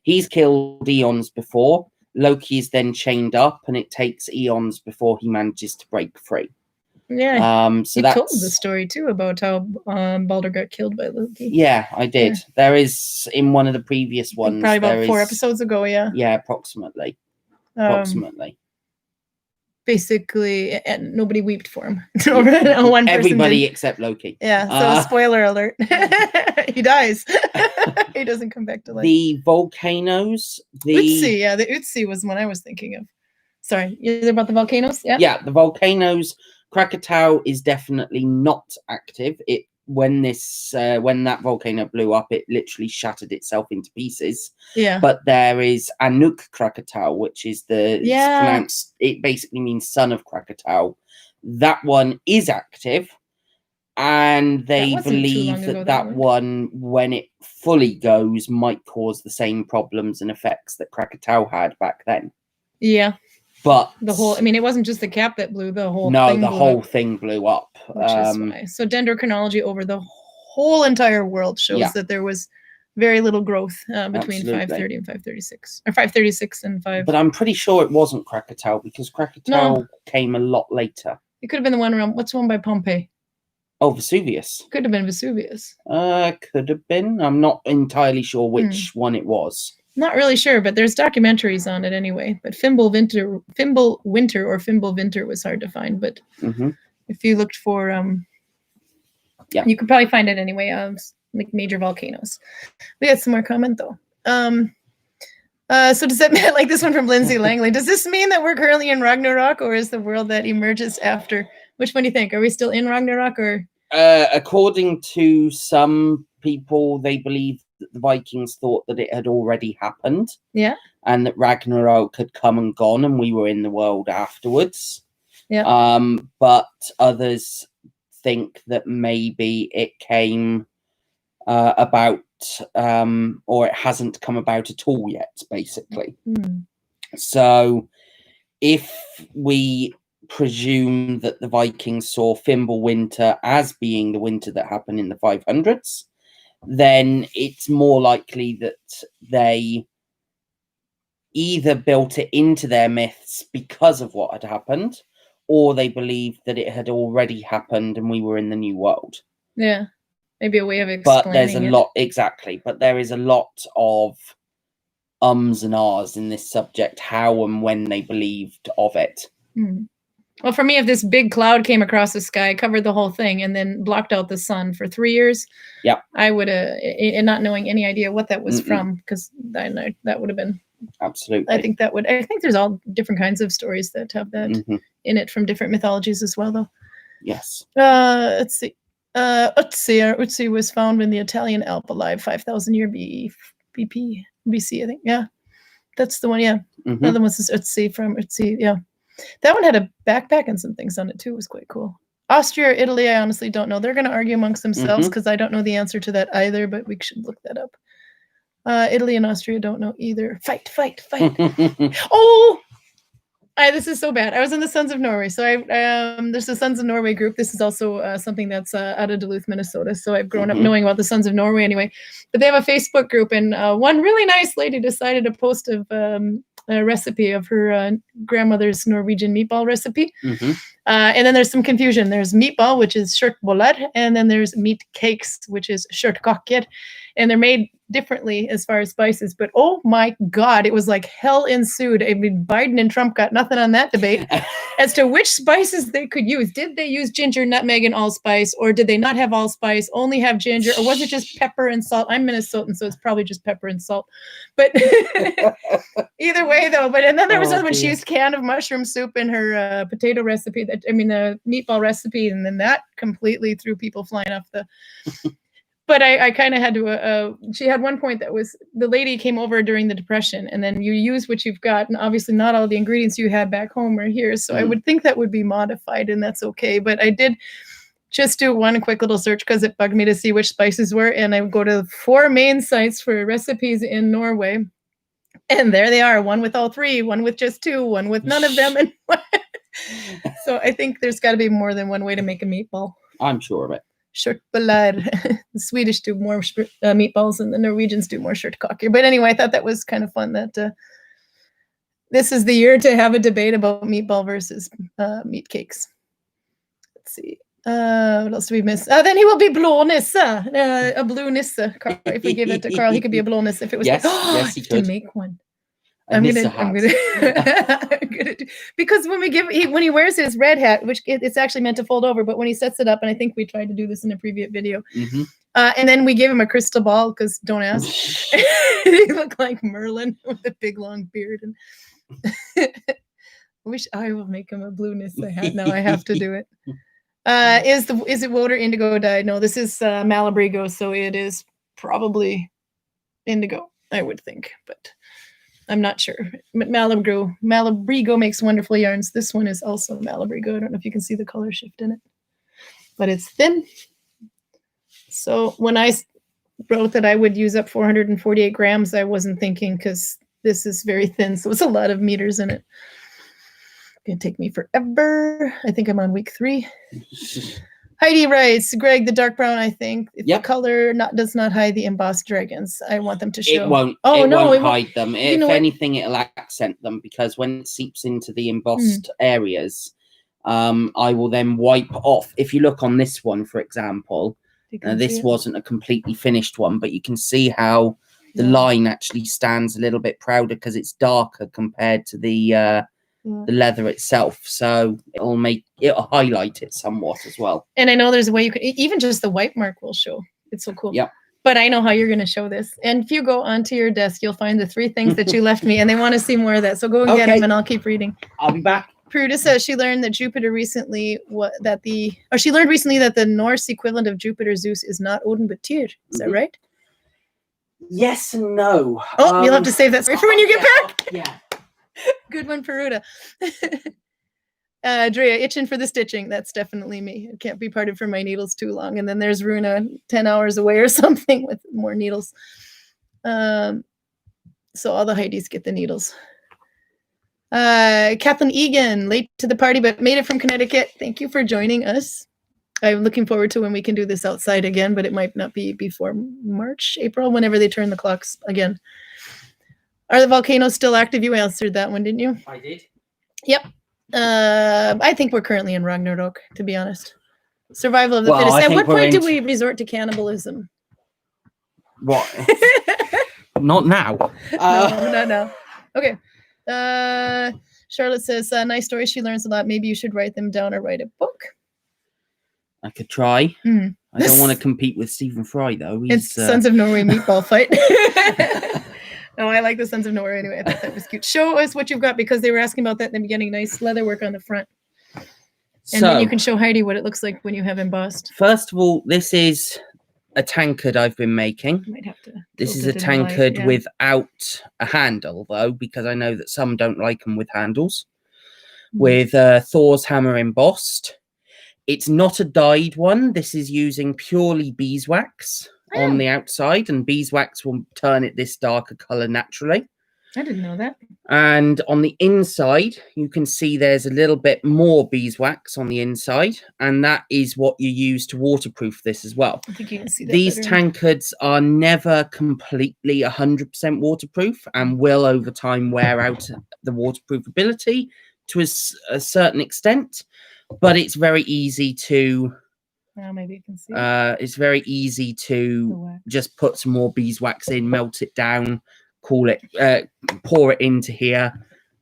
he's killed eons before. Loki is then chained up, and it takes eons before he manages to break free. Yeah. So you told the story too about how Balder got killed by Loki. Yeah, I did. There is in one of the previous ones. Probably about 4 episodes ago. Yeah. Yeah, approximately. Approximately. Basically, and nobody wept for him. One Everybody except Loki. Yeah. So spoiler alert: he dies. He doesn't come back to life. The volcanoes. Utsi, the Utsi was one I was thinking of. Sorry, is it about the volcanoes? Yeah. Yeah, the volcanoes. Krakatoa is definitely not active. When that volcano blew up, it literally shattered itself into pieces. Yeah. But there is Anuk Krakatoa, which is it's pronounced. It basically means son of Krakatoa. That one is active, and they believe that one, when it fully goes, might cause the same problems and effects that Krakatoa had back then. Yeah. But the whole, it wasn't just the cap that blew, the whole thing blew up. Which is why. So dendrochronology over the whole entire world shows that there was very little growth between 530 and 536. Or 536 and 5. But I'm pretty sure it wasn't Krakatoa, because Krakatoa came a lot later. It could have been the one around, what's the one by Pompeii? Oh, Vesuvius. Could have been Vesuvius. Could have been. I'm not entirely sure which one it was. Not really sure, but there's documentaries on it anyway. But Fimbulwinter or Fimbulwinter was hard to find. But if you looked for, you could probably find it anyway. Like major volcanoes. We had some more comment though. So does that mean, like this one from Lindsay Langley? Does this mean that we're currently in Ragnarok, or is the world that emerges after? Which one do you think? Are we still in Ragnarok, or? According to some people, they believe that the Vikings thought that it had already happened. Yeah. And that Ragnarok had come and gone, and we were in the world afterwards. Yeah. But others think that maybe it came about, or it hasn't come about at all yet, basically. So if we presume that the Vikings saw Fimbulwinter as being the winter that happened in the 500s, then it's more likely that they either built it into their myths because of what had happened, or they believed that it had already happened and we were in the new world. Yeah, maybe a way of explaining. But there's a lot, exactly. But there is a lot of ums and ahs in this subject, how and when they believed of it. Well, for me, if this big cloud came across the sky, covered the whole thing, and then blocked out the sun for 3 years, I would have, and not knowing any idea what that was from, because that would have been absolutely. I think there's all different kinds of stories that have that in it from different mythologies as well, though. Yes. Let's see. Utsi was found in the Italian Alp alive 5,000 year BC, I think. Yeah, that's the one. Yeah, another one is Utsi from Utsi. Yeah, that one had a backpack and some things on it too. It was quite cool. Austria or Italy, I honestly don't know. They're going to argue amongst themselves because I don't know the answer to that either. But we should look that up. Italy and Austria don't know either. Fight. Oh, this is so bad. I was in the Sons of Norway. So there's the Sons of Norway group. This is also something that's out of Duluth, Minnesota. So I've grown up knowing about the Sons of Norway anyway. But they have a Facebook group, and one really nice lady decided to post a recipe of her grandmother's Norwegian meatball recipe. And then there's some confusion. There's meatball, which is kjøttboller, and then there's meat cakes, which is kjøttkaker. And they're made differently as far as spices. But oh my God, it was like hell ensued. I mean, Biden and Trump got nothing on that debate as to which spices they could use. Did they use ginger, nutmeg, and allspice, or did they not have allspice, only have ginger, or was it just pepper and salt? I'm Minnesotan, so it's probably just pepper and salt. But either way, though. And then there was when she used can of mushroom soup in her potato recipe. The meatball recipe, and then that completely threw people flying off the. But I kind of had to, she had one point that was, the lady came over during the Depression, and then you use what you've got, and obviously not all the ingredients you had back home are here. So I would think that would be modified, and that's okay. But I did just do one quick little search because it bugged me to see which spices were. And I would go to 4 main sites for recipes in Norway. And there they are, one with all 3, one with just 2, one with none of them. And so I think there's got to be more than one way to make a meatball. I'm sure of it. Kjøttboller. The Swedish do more meatballs, and the Norwegians do more kjøttkaker. But anyway, I thought that was kind of fun that this is the year to have a debate about meatball versus meat cakes. Let's see. What else do we miss? Then he will be blå nisse, a blue nisse. Carl, if we give it to Carl, he could be a blå nisse if it was. Yes, he could. To make one. I'm gonna because when he wears his red hat, which it's actually meant to fold over, but when he sets it up, and I think we tried to do this in a previous video, and then we gave him a crystal ball because don't ask. He looked like Merlin with a big long beard, and wish I will make him a blue nisse hat. Now I have to do it. Is it woad or indigo dyed? No, this is Malabrigo, so it is probably indigo, I would think, but I'm not sure. But Malabrigo makes wonderful yarns. This one is also Malabrigo. I don't know if you can see the color shift in it, but it's thin. So when I wrote that I would use up 448 grams, I wasn't thinking because this is very thin, so it's a lot of meters in it. It's gonna take me forever. I think I'm on week 3. Heidi writes, Greg, the dark brown, I think, if the color does not hide the embossed dragons. I want them to show. It won't. It won't hide them. If anything, it'll accent them, because when it seeps into the embossed areas, I will then wipe off. If you look on this one, for example, this wasn't a completely finished one, but you can see how the line actually stands a little bit prouder because it's darker compared to the leather itself, so it'll highlight it somewhat as well. And I know there's a way you could, even just the wipe mark will show. It's so cool. Yeah. But I know how you're going to show this. And if you go onto your desk, you'll find the 3 things that you left me, and they want to see more of that. So go and get them, and I'll keep reading. I'll be back. Pruda says she learned that Jupiter recently that the Norse equivalent of Jupiter, Zeus, is not Odin but Tyr. Is that right? Yes and no. Oh, you'll have to save that for when you get back. Yeah. Good one, Peruda. Drea, itching for the stitching. That's definitely me. It can't be parted from my needles too long. And then there's Runa 10 hours away or something with more needles. So all the Heidis get the needles. Kathleen Egan, late to the party, but made it from Connecticut. Thank you for joining us. I'm looking forward to when we can do this outside again, but it might not be before March, April, whenever they turn the clocks again. Are the volcanoes still active? You answered that one, didn't you? I did. Yep. I think we're currently in Ragnarok, to be honest. Survival of the fittest. At what point do we resort to cannibalism? What? Not now. No, not now. Okay. Charlotte says, nice story. She learns a lot. Maybe you should write them down or write a book. I could try. I don't want to compete with Stephen Fry, though. It's Sons of Norway meatball fight. No, I like the Sons of Norway anyway. I thought that was cute. Show us what you've got, because they were asking about that in the beginning. Nice leather work on the front. And then you can show Heidi what it looks like when you have embossed. First of all, this is a tankard I've been making. Might have to. This is a tankard without a handle, though, because I know that some don't like them with handles. With Thor's hammer embossed. It's not a dyed one. This is using purely beeswax on the outside, and beeswax will turn it this darker color naturally. I didn't know that. And on the inside, you can see there's a little bit more beeswax on the inside, and that is what you use to waterproof this as well. I think you can see that These better. tankards are never completely 100% waterproof and will over time wear out the waterproof ability to a certain extent, but it's very easy to maybe you can see it's very easy to just put some more beeswax in, melt it down, pour it into here,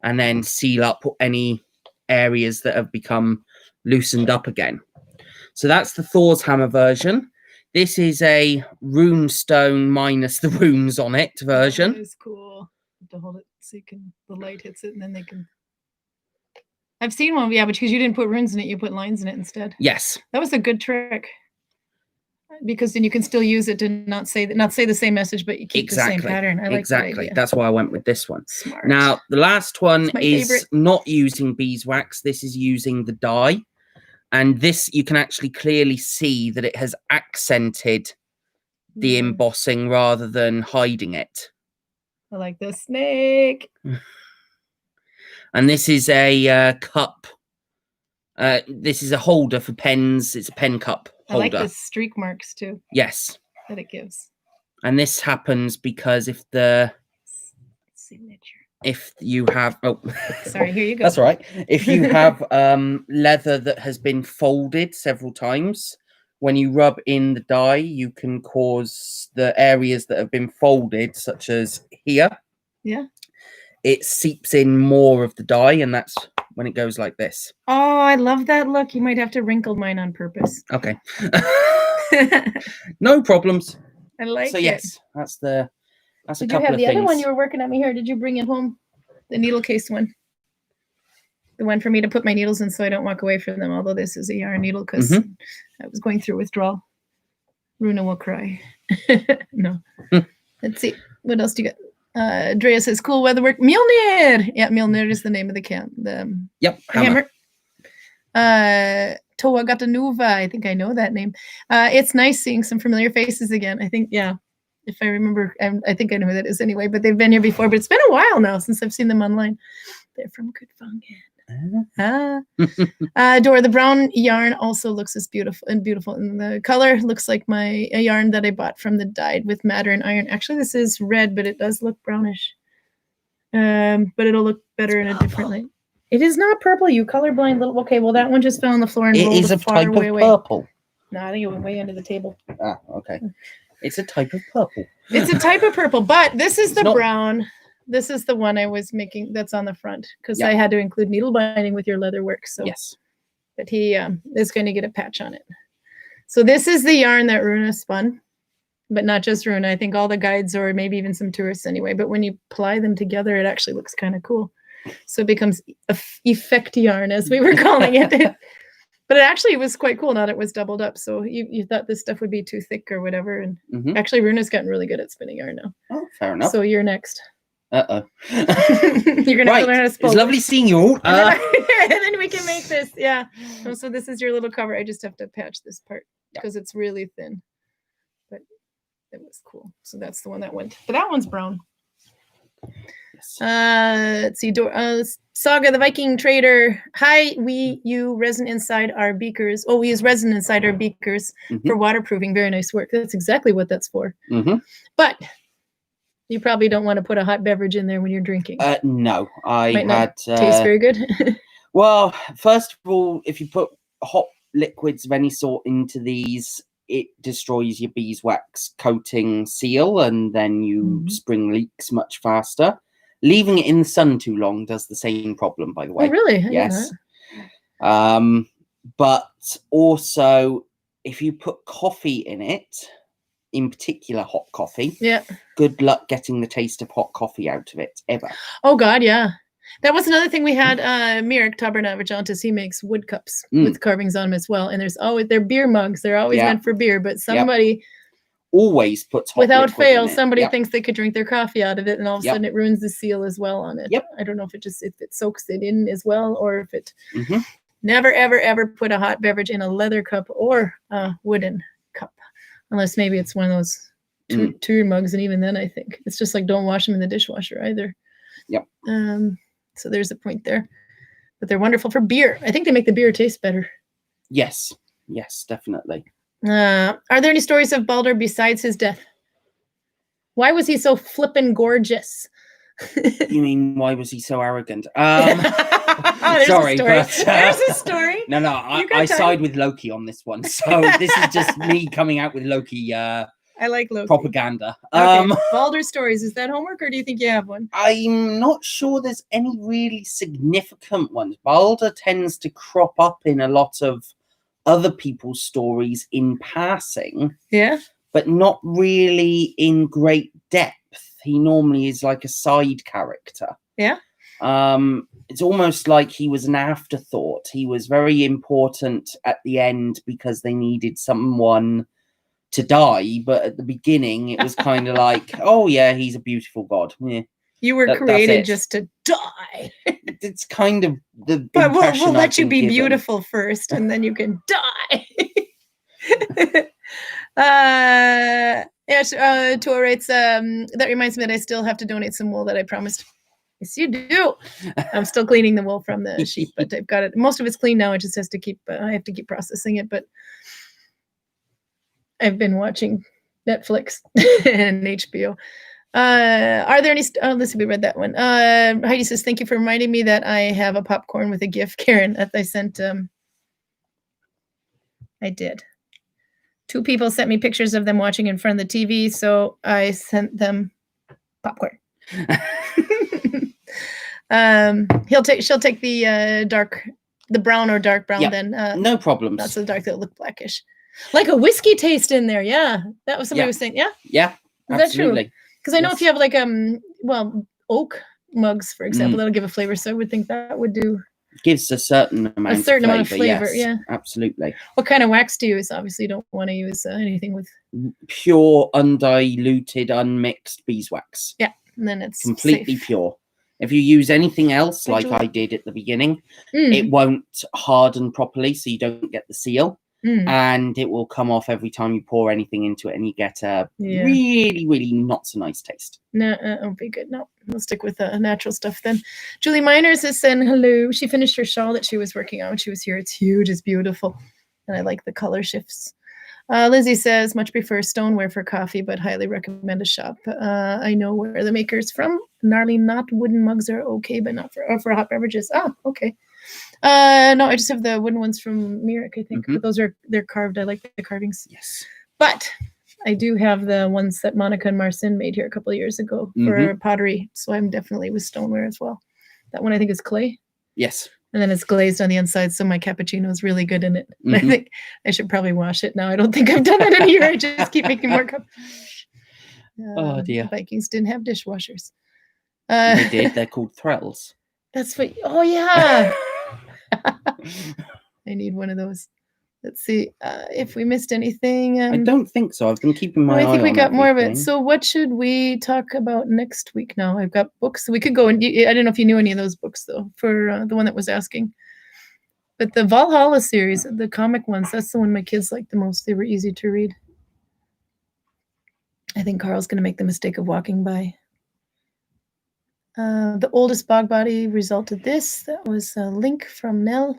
and then seal up any areas that have become loosened up again. So that's the Thor's hammer version. This is a rune stone minus the runes on it version. That is cool. To hold it so you can, the light hits it and then they can. I've seen one, but because you didn't put runes in it, you put lines in it instead. Yes. That was a good trick. Because then you can still use it to not say the same message, but you keep the same pattern. I like that idea. That's why I went with this one. Smart. Now, the last one is favorite. not using beeswax. This is using the dye. And this, you can actually clearly see that it has accented the embossing rather than hiding it. I like the snake. And this is a cup. This is a holder for pens. It's a pen cup holder. I like the streak marks too. Yes. That it gives. And this happens because if the signature. If you have sorry, here you go. That's all right. If you have leather that has been folded several times, when you rub in the dye, you can cause the areas that have been folded, such as here. Yeah. It seeps in more of the dye, and that's when it goes like this. Oh, I love that look. You might have to wrinkle mine on purpose. Okay. No problems. I like it. So yes, that's a couple of things. Did you have the other one you were working at me here? Did you bring it home? The needle case one. The one for me to put my needles in so I don't walk away from them, although this is a yarn needle because I was going through withdrawal. Runa will cry. No. Let's see. What else do you got? Drea says, cool weather work. Mjolnir! Yeah, Mjolnir is the name of the hammer. Toa Gatanuva. I think I know that name. It's nice seeing some familiar faces again. I think, yeah. If I remember, I think I know who that is anyway, but they've been here before. But it's been a while now since I've seen them online. They're from Gudvangen. Dora, the brown yarn also looks as beautiful. And the color looks like a yarn that I bought from the dyed with madder and iron. Actually, this is red, but it does look brownish. But it'll look better in a different light. It is not purple, you colorblind little. Okay, well, that one just fell on the floor and rolled It is a type of purple. No, I think it went way under the table. Ah, okay. It's a type of purple. It's a type of purple, but this is the brown. This is the one I was making that's on the front because I had to include needle binding with your leather work. So yes, but he is going to get a patch on it. So this is the yarn that Runa spun, but not just Runa. I think all the guides or maybe even some tourists anyway. But when you apply them together, it actually looks kind of cool. So it becomes effect yarn, as we were calling it. But it actually was quite cool. Now that it was doubled up. So you thought this stuff would be too thick or whatever. And actually, Runa's gotten really good at spinning yarn now. Oh, fair enough. So you're next. Uh-oh. You're going to learn how to spin. It's lovely seeing you all. And then we can make this. Yeah. So this is your little cover. I just have to patch this part because it's really thin. But it was cool. So that's the one that went. But that one's brown. Let's see. Saga, the Viking trader. Hi, we use resin inside our beakers. Oh, we use resin inside our beakers for waterproofing. Very nice work. That's exactly what that's for. But you probably don't want to put a hot beverage in there when you're drinking. No, Might not taste very good. Well, first of all, if you put hot liquids of any sort into these, it destroys your beeswax coating seal, and then you spring leaks much faster. Leaving it in the sun too long does the same problem, by the way. Oh, really? Yes. But also, if you put coffee in it, in particular hot coffee, good luck getting the taste of hot coffee out of it, ever. Oh, God, yeah. That was another thing we had. Mirek Tabernavijantis, he makes wood cups with carvings on them as well. And there's always, they're beer mugs. They're always meant for beer, but somebody... always puts hot without fail, in it. somebody thinks they could drink their coffee out of it, and all of a sudden it ruins the seal as well on it. I don't know if it soaks it in as well, or if it never ever put a hot beverage in a leather cup or a wooden cup, unless maybe it's one of those tour mugs, and even then I think it's just like don't wash them in the dishwasher either. So there's a point there, but they're wonderful for beer. I think they make the beer taste better. Yes, definitely. Are there any stories of Baldur besides his death? Why was he so flippin' gorgeous? You mean, why was he so arrogant? Sorry, but... There's a story. No, I side with Loki on this one. So this is just me coming out with Loki. I like Loki. Propaganda. Okay. Baldur stories. Is that homework, or do you think you have one? I'm not sure there's any really significant ones. Baldur tends to crop up in a lot of other people's stories in passing, but not really in great depth. He normally is like a side character. It's almost like he was an afterthought. He was very important at the end because they needed someone to die, but at the beginning it was kind of like, oh yeah, he's a beautiful god. You were created just to die. It's kind of the but we'll let you be beautiful first, and then you can die. Tua writes, that reminds me that I still have to donate some wool that I promised. Yes, you do. I'm still cleaning the wool from the sheep, but I've got it. Most of it's clean now. It just has to keep. I have to keep processing it, but I've been watching Netflix and HBO. Are there any let's see, we read that one. Heidi says, thank you for reminding me that I have a popcorn with a gift, Karin, that I sent. I did. 2 people sent me pictures of them watching in front of the TV, so I sent them popcorn. She'll take the brown or dark brown then. No problems. That's the dark that'll look blackish. Like a whiskey taste in there, That was somebody was saying, Yeah, is absolutely. That true? Because I know if you have like oak mugs, for example, that'll give a flavor. So I would think that would do. Gives a certain amount of flavor. Yes, absolutely. What kind of wax do you use? Obviously, you don't want to use anything with pure, undiluted, unmixed beeswax. Yeah, and then it's completely safe. Pure. If you use anything else, like I did at the beginning, it won't harden properly, so you don't get the seal. And it will come off every time you pour anything into it, and you get a really, really not so nice taste. No, won't be good. No, we'll stick with natural stuff then. Julie Miners is saying hello. She finished her shawl that she was working on when she was here. It's huge. It's beautiful. And I like the color shifts. Lizzie says, much prefer stoneware for coffee, but highly recommend a shop. I know where the maker's from. Gnarly not wooden mugs are okay, but not for hot beverages. Oh, okay. No, I just have the wooden ones from Mirek, I think. But they're carved. I like the carvings. Yes. But I do have the ones that Monica and Marcin made here a couple of years ago for pottery. So I'm definitely with stoneware as well. That one I think is clay. Yes. And then it's glazed on the inside, so my cappuccino is really good in it. I think I should probably wash it now. I don't think I've done that in a year. I just keep making more cups. Oh dear. Vikings didn't have dishwashers. They did. They're called thrells. That's what. Oh yeah. I need one of those. Let's see if we missed anything. I don't think so. I've been keeping my eye on I think we got everything. more of it. So what should we talk about next week now? I've got books. We could go and I don't know if you knew any of those books though, for the one that was asking. But the Valhalla series, the comic ones, that's the one my kids liked the most. They were easy to read. I think Carl's going to make the mistake of walking by. The oldest bog body resulted this. That was a link from Nell.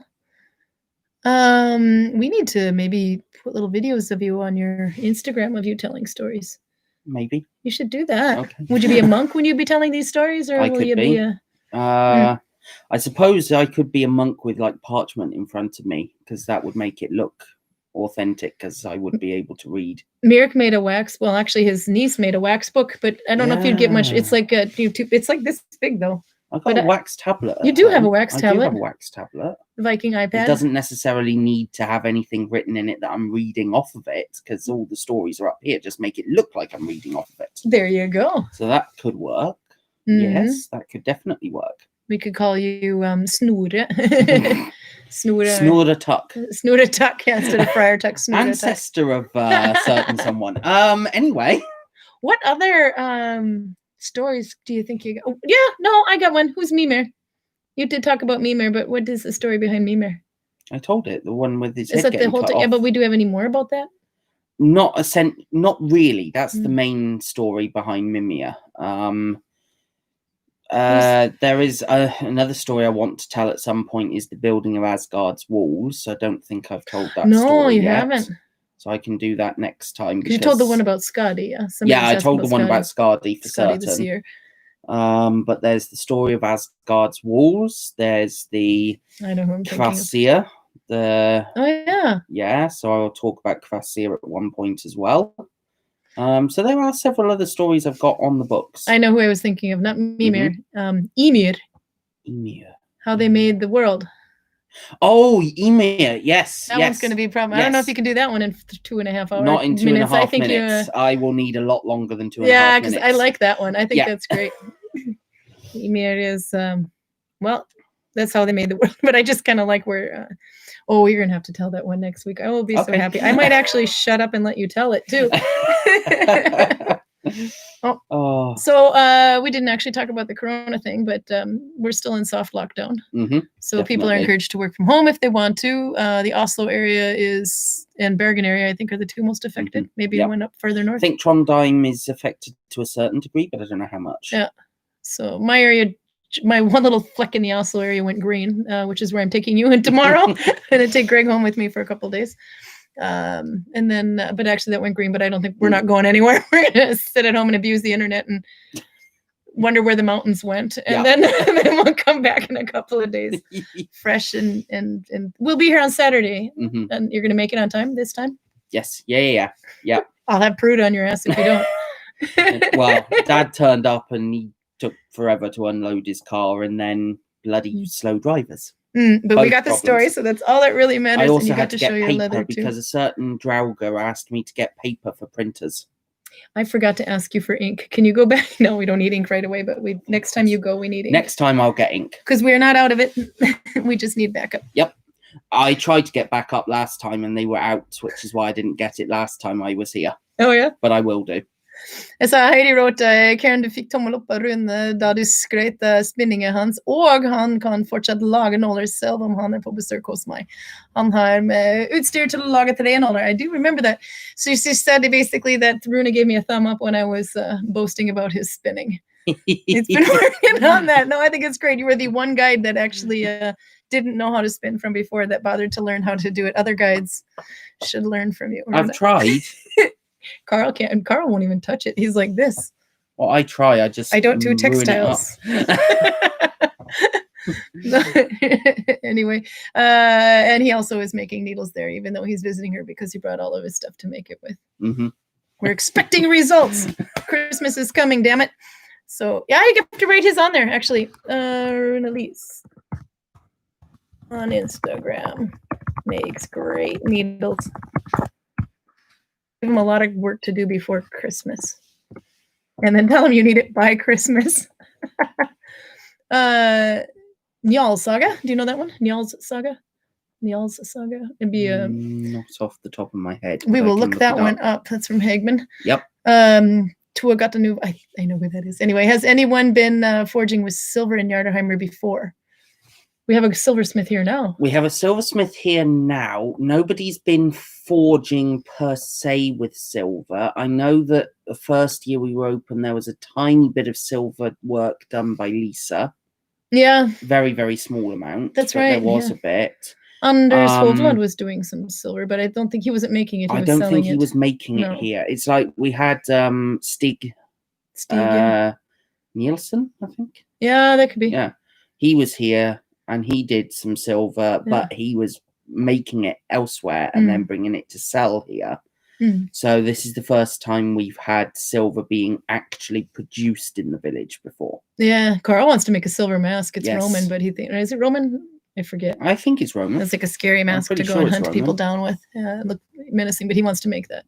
We need to maybe put little videos of you on your Instagram of you telling stories. Maybe. You should do that. Okay. Would you be a monk when you'd be telling these stories, or will you be a... I suppose I could be a monk with like parchment in front of me, because that would make it look authentic, because I would be able to read. Mirek made a wax. Well, actually, his niece made a wax book, but I don't know if you'd get much. It's like a YouTube. It's like this big though. I've got a wax tablet. You do have a wax tablet. I do have a wax tablet. Viking iPad. It doesn't necessarily need to have anything written in it that I'm reading off of it, because all the stories are up here. Just make it look like I'm reading off of it. There you go. So that could work. Yes, that could definitely work. We could call you Snore. Snore Tuck. Snore Tuck, yeah, instead of Friar Tuck. Snore Ancestor of certain someone. Anyway. What other stories do you think you got? Oh, yeah, no, I got one. Who's Mimir? You did talk about Mimir, but what is the story behind Mimir? I told it, the one with his head getting cut off. Is that the whole thing? Yeah, but we do have any more about that? Not really. That's the main story behind Mimir. There is another story I want to tell at some point, is the building of Asgard's walls. I don't think I've told that story No, you yet. haven't. So I can do that next time. Because you told the one about Skadi, yeah? I told the one about Skadi for certain. This year. But there's the story of Asgard's walls. There's the Kvasir. Oh, yeah. Yeah, so I'll talk about Kvasir at one point as well. So there are several other stories I've got on the books. I know who I was thinking of, not Mimir. Ymir. Ymir. How they made the world. Oh, Ymir, yes. That one's going to be a problem. Yes. I don't know if you can do that one in 2.5 hours. Not in 2.5 minutes. I will need a lot longer than 2.5 minutes. Yeah, because I like that one. I think that's great. Ymir is, well, that's how they made the world. But I just kind of like where, you're going to have to tell that one next week. I will be so happy. I might actually shut up and let you tell it, too. So we didn't actually talk about the corona thing, but we're still in soft lockdown. So people are encouraged to work from home if they want to. The Oslo area and Bergen area, I think, are the two most affected. Maybe it went up further north. I think Trondheim is affected to a certain degree, but I don't know how much. Yeah. So my area, my one little fleck in the Oslo area went green, which is where I'm taking you in tomorrow. I'm going to take Greg home with me for a couple of days. And then, but actually that went green, but I don't think we're not going anywhere. We're going to sit at home and abuse the internet and wonder where the mountains went. And then we'll come back in a couple of days fresh and we'll be here on Saturday. And you're going to make it on time this time? Yes. Yeah. I'll have Prude on your ass if you don't. Well, Dad turned up and he took forever to unload his car, and then bloody slow drivers. But we got the story, so that's all that really matters. I also and you had got to show your leather too. Because a certain Draugr asked me to get paper for printers. I forgot to ask you for ink. Can you go back? No, we don't need ink right away, but next time you go, we need ink. Next time I'll get ink. Because we're not out of it. We just need backup. Yep. I tried to get backup last time and they were out, which is why I didn't get it last time I was here. Oh, yeah? But I will do. Jeg sa Heidi wrote, Karin, du fikk tommel opp av Rune da du skrøt spinningen hans, og han kan fortsatt lage nåler selv om han på besøk hos meg. Han har med utstyr til å lage trenåler. I do remember that. So she said basically that Rune gave me a thumb up when I was boasting about his spinning. It's been working on that. No, I think it's great. You were the one guide that actually didn't know how to spin from before that bothered to learn how to do it. Other guides should learn from you. I've tried. Carl can't, and Carl won't even touch it. He's like this. Well, I try. I don't do textiles. Anyway, and he also is making needles there, even though he's visiting her because he brought all of his stuff to make it with. We're expecting results. Christmas is coming, damn it. So yeah, you get to rate his on there actually. Rune-Elise on Instagram makes great needles. Give him a lot of work to do before Christmas, and then tell him you need it by Christmas. Njal Saga, do you know that one? Njal's Saga. It'd be not off the top of my head. We will look that one up. That's from Hagman. Yep. Tua got the new. I know who that is. Anyway, has anyone been forging with silver in Jardarheimer before? We have a silversmith here now. We have a silversmith here now. Nobody's been forging per se with silver. I know that the first year we were open, there was a tiny bit of silver work done by Lisa. Yeah. Very, very small amount. That's right. There was a bit. Anders Hovland was doing some silver, but I don't think he wasn't making it. I don't think he was making it here. It's like we had Stig Nielsen, I think. Yeah, that could be. Yeah. He was here and he did some silver, but he was making it elsewhere and then bringing it to sell here. So this is the first time we've had silver being actually produced in the village before. Yeah, Carl wants to make a silver mask. It's Roman, but he thinks, is it Roman? I forget. I think it's Roman. It's like a scary mask to go and hunt people down with. It looked menacing, but he wants to make that.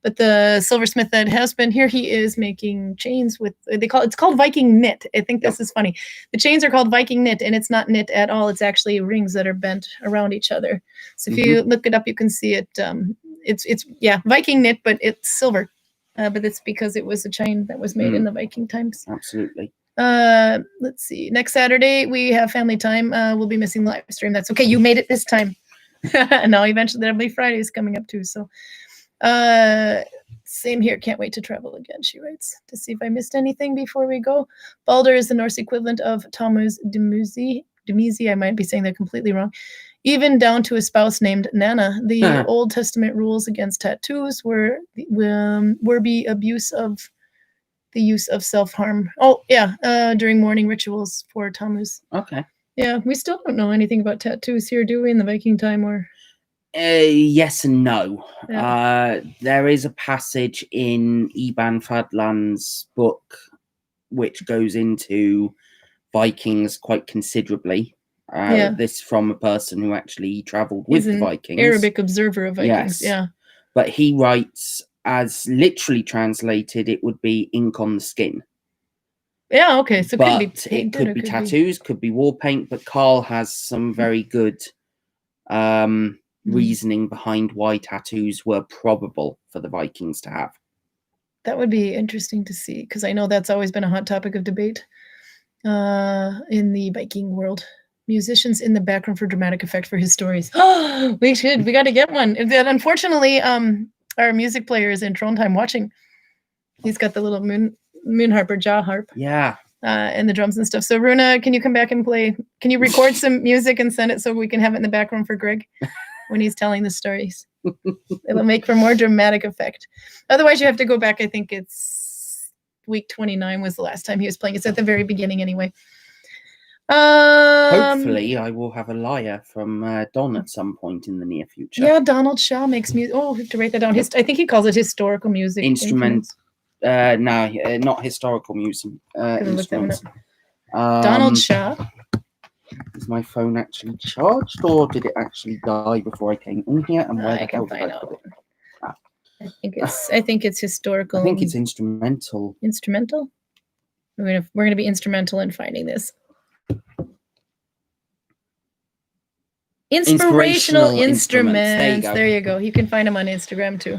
But the silversmith that has been here, he is making chains with, it's called Viking knit. I think this is funny. The chains are called Viking knit, and it's not knit at all. It's actually rings that are bent around each other. So if you look it up, you can see it. It's Viking knit, but it's silver. But it's because it was a chain that was made in the Viking times. Absolutely. Let's see. Next Saturday we have family time. We'll be missing the live stream. That's okay. You made it this time. Now eventually there'll be Fridays coming up too. So, same here. Can't wait to travel again. She writes to see if I missed anything before we go. Balder is the Norse equivalent of Tammuz Dumuzi. I might be saying that completely wrong. Even down to a spouse named Nana. The Old Testament rules against tattoos were the use of self-harm. During mourning rituals for Tammuz. Okay. Yeah, we still don't know anything about tattoos here, do we, in the Viking time? Or yes and no. Yeah. There is a passage in Iban Fadland's book which goes into Vikings quite considerably. This from a person who actually traveled with the Vikings. Arabic observer of Vikings, yes. But he writes, as literally translated, it would be ink on the skin. Yeah, okay. So it could be tattoos, could be war paint, but Carl has some very good reasoning behind why tattoos were probable for the Vikings to have. That would be interesting to see, because I know that's always been a hot topic of debate in the Viking world. Musicians in the background for dramatic effect for his stories. Oh, we got to get one. Unfortunately, our music player is in Trondheim watching. He's got the little moon harp or jaw harp. Yeah. And the drums and stuff. So Runa, can you come back and play? Can you record some music and send it so we can have it in the background for Greg when he's telling the stories? It'll make for more dramatic effect. Otherwise, you have to go back. I think it's week 29 was the last time he was playing. It's at the very beginning anyway. Hopefully, I will have a lyre from Don at some point in the near future. Yeah, Donald Shaw makes music. Oh, I have to write that down. I think he calls it historical music. No, not historical music. Instruments. Donald Shaw. Is my phone actually charged, or did it actually die before I came in here? And where the hell did I put it? I think it's historical. I think it's instrumental. Instrumental? We're gonna be instrumental in finding this. Inspirational instruments. There you go. You can find them on Instagram too.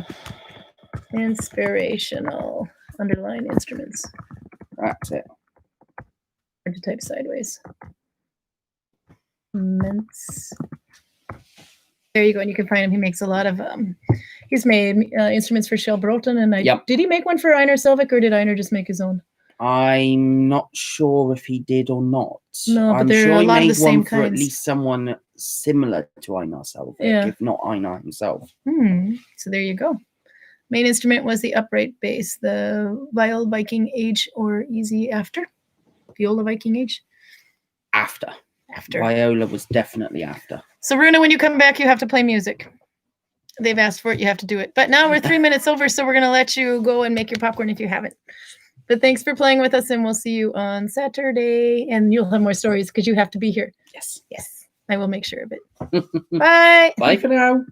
Inspirational underline instruments. That's it. Hard to type sideways. There you go. And you can find him. He makes a lot of he's made instruments for Shell Broughton, and did he make one for Einar Selvik, or did Einar just make his own? I'm not sure if he did or not. No, but there are a lot of the same kinds. For at least someone similar to Einar Selvik, if not Einar himself. So there you go. Main instrument was the upright bass, the viol Viking age or easy after. Viola Viking age? After. Viola was definitely after. So Runa, when you come back, you have to play music. They've asked for it, you have to do it. But now we're 3 minutes over, so we're going to let you go and make your popcorn if you haven't. But thanks for playing with us, and we'll see you on Saturday. And you'll have more stories because you have to be here. Yes. I will make sure of it. Bye. Bye for now.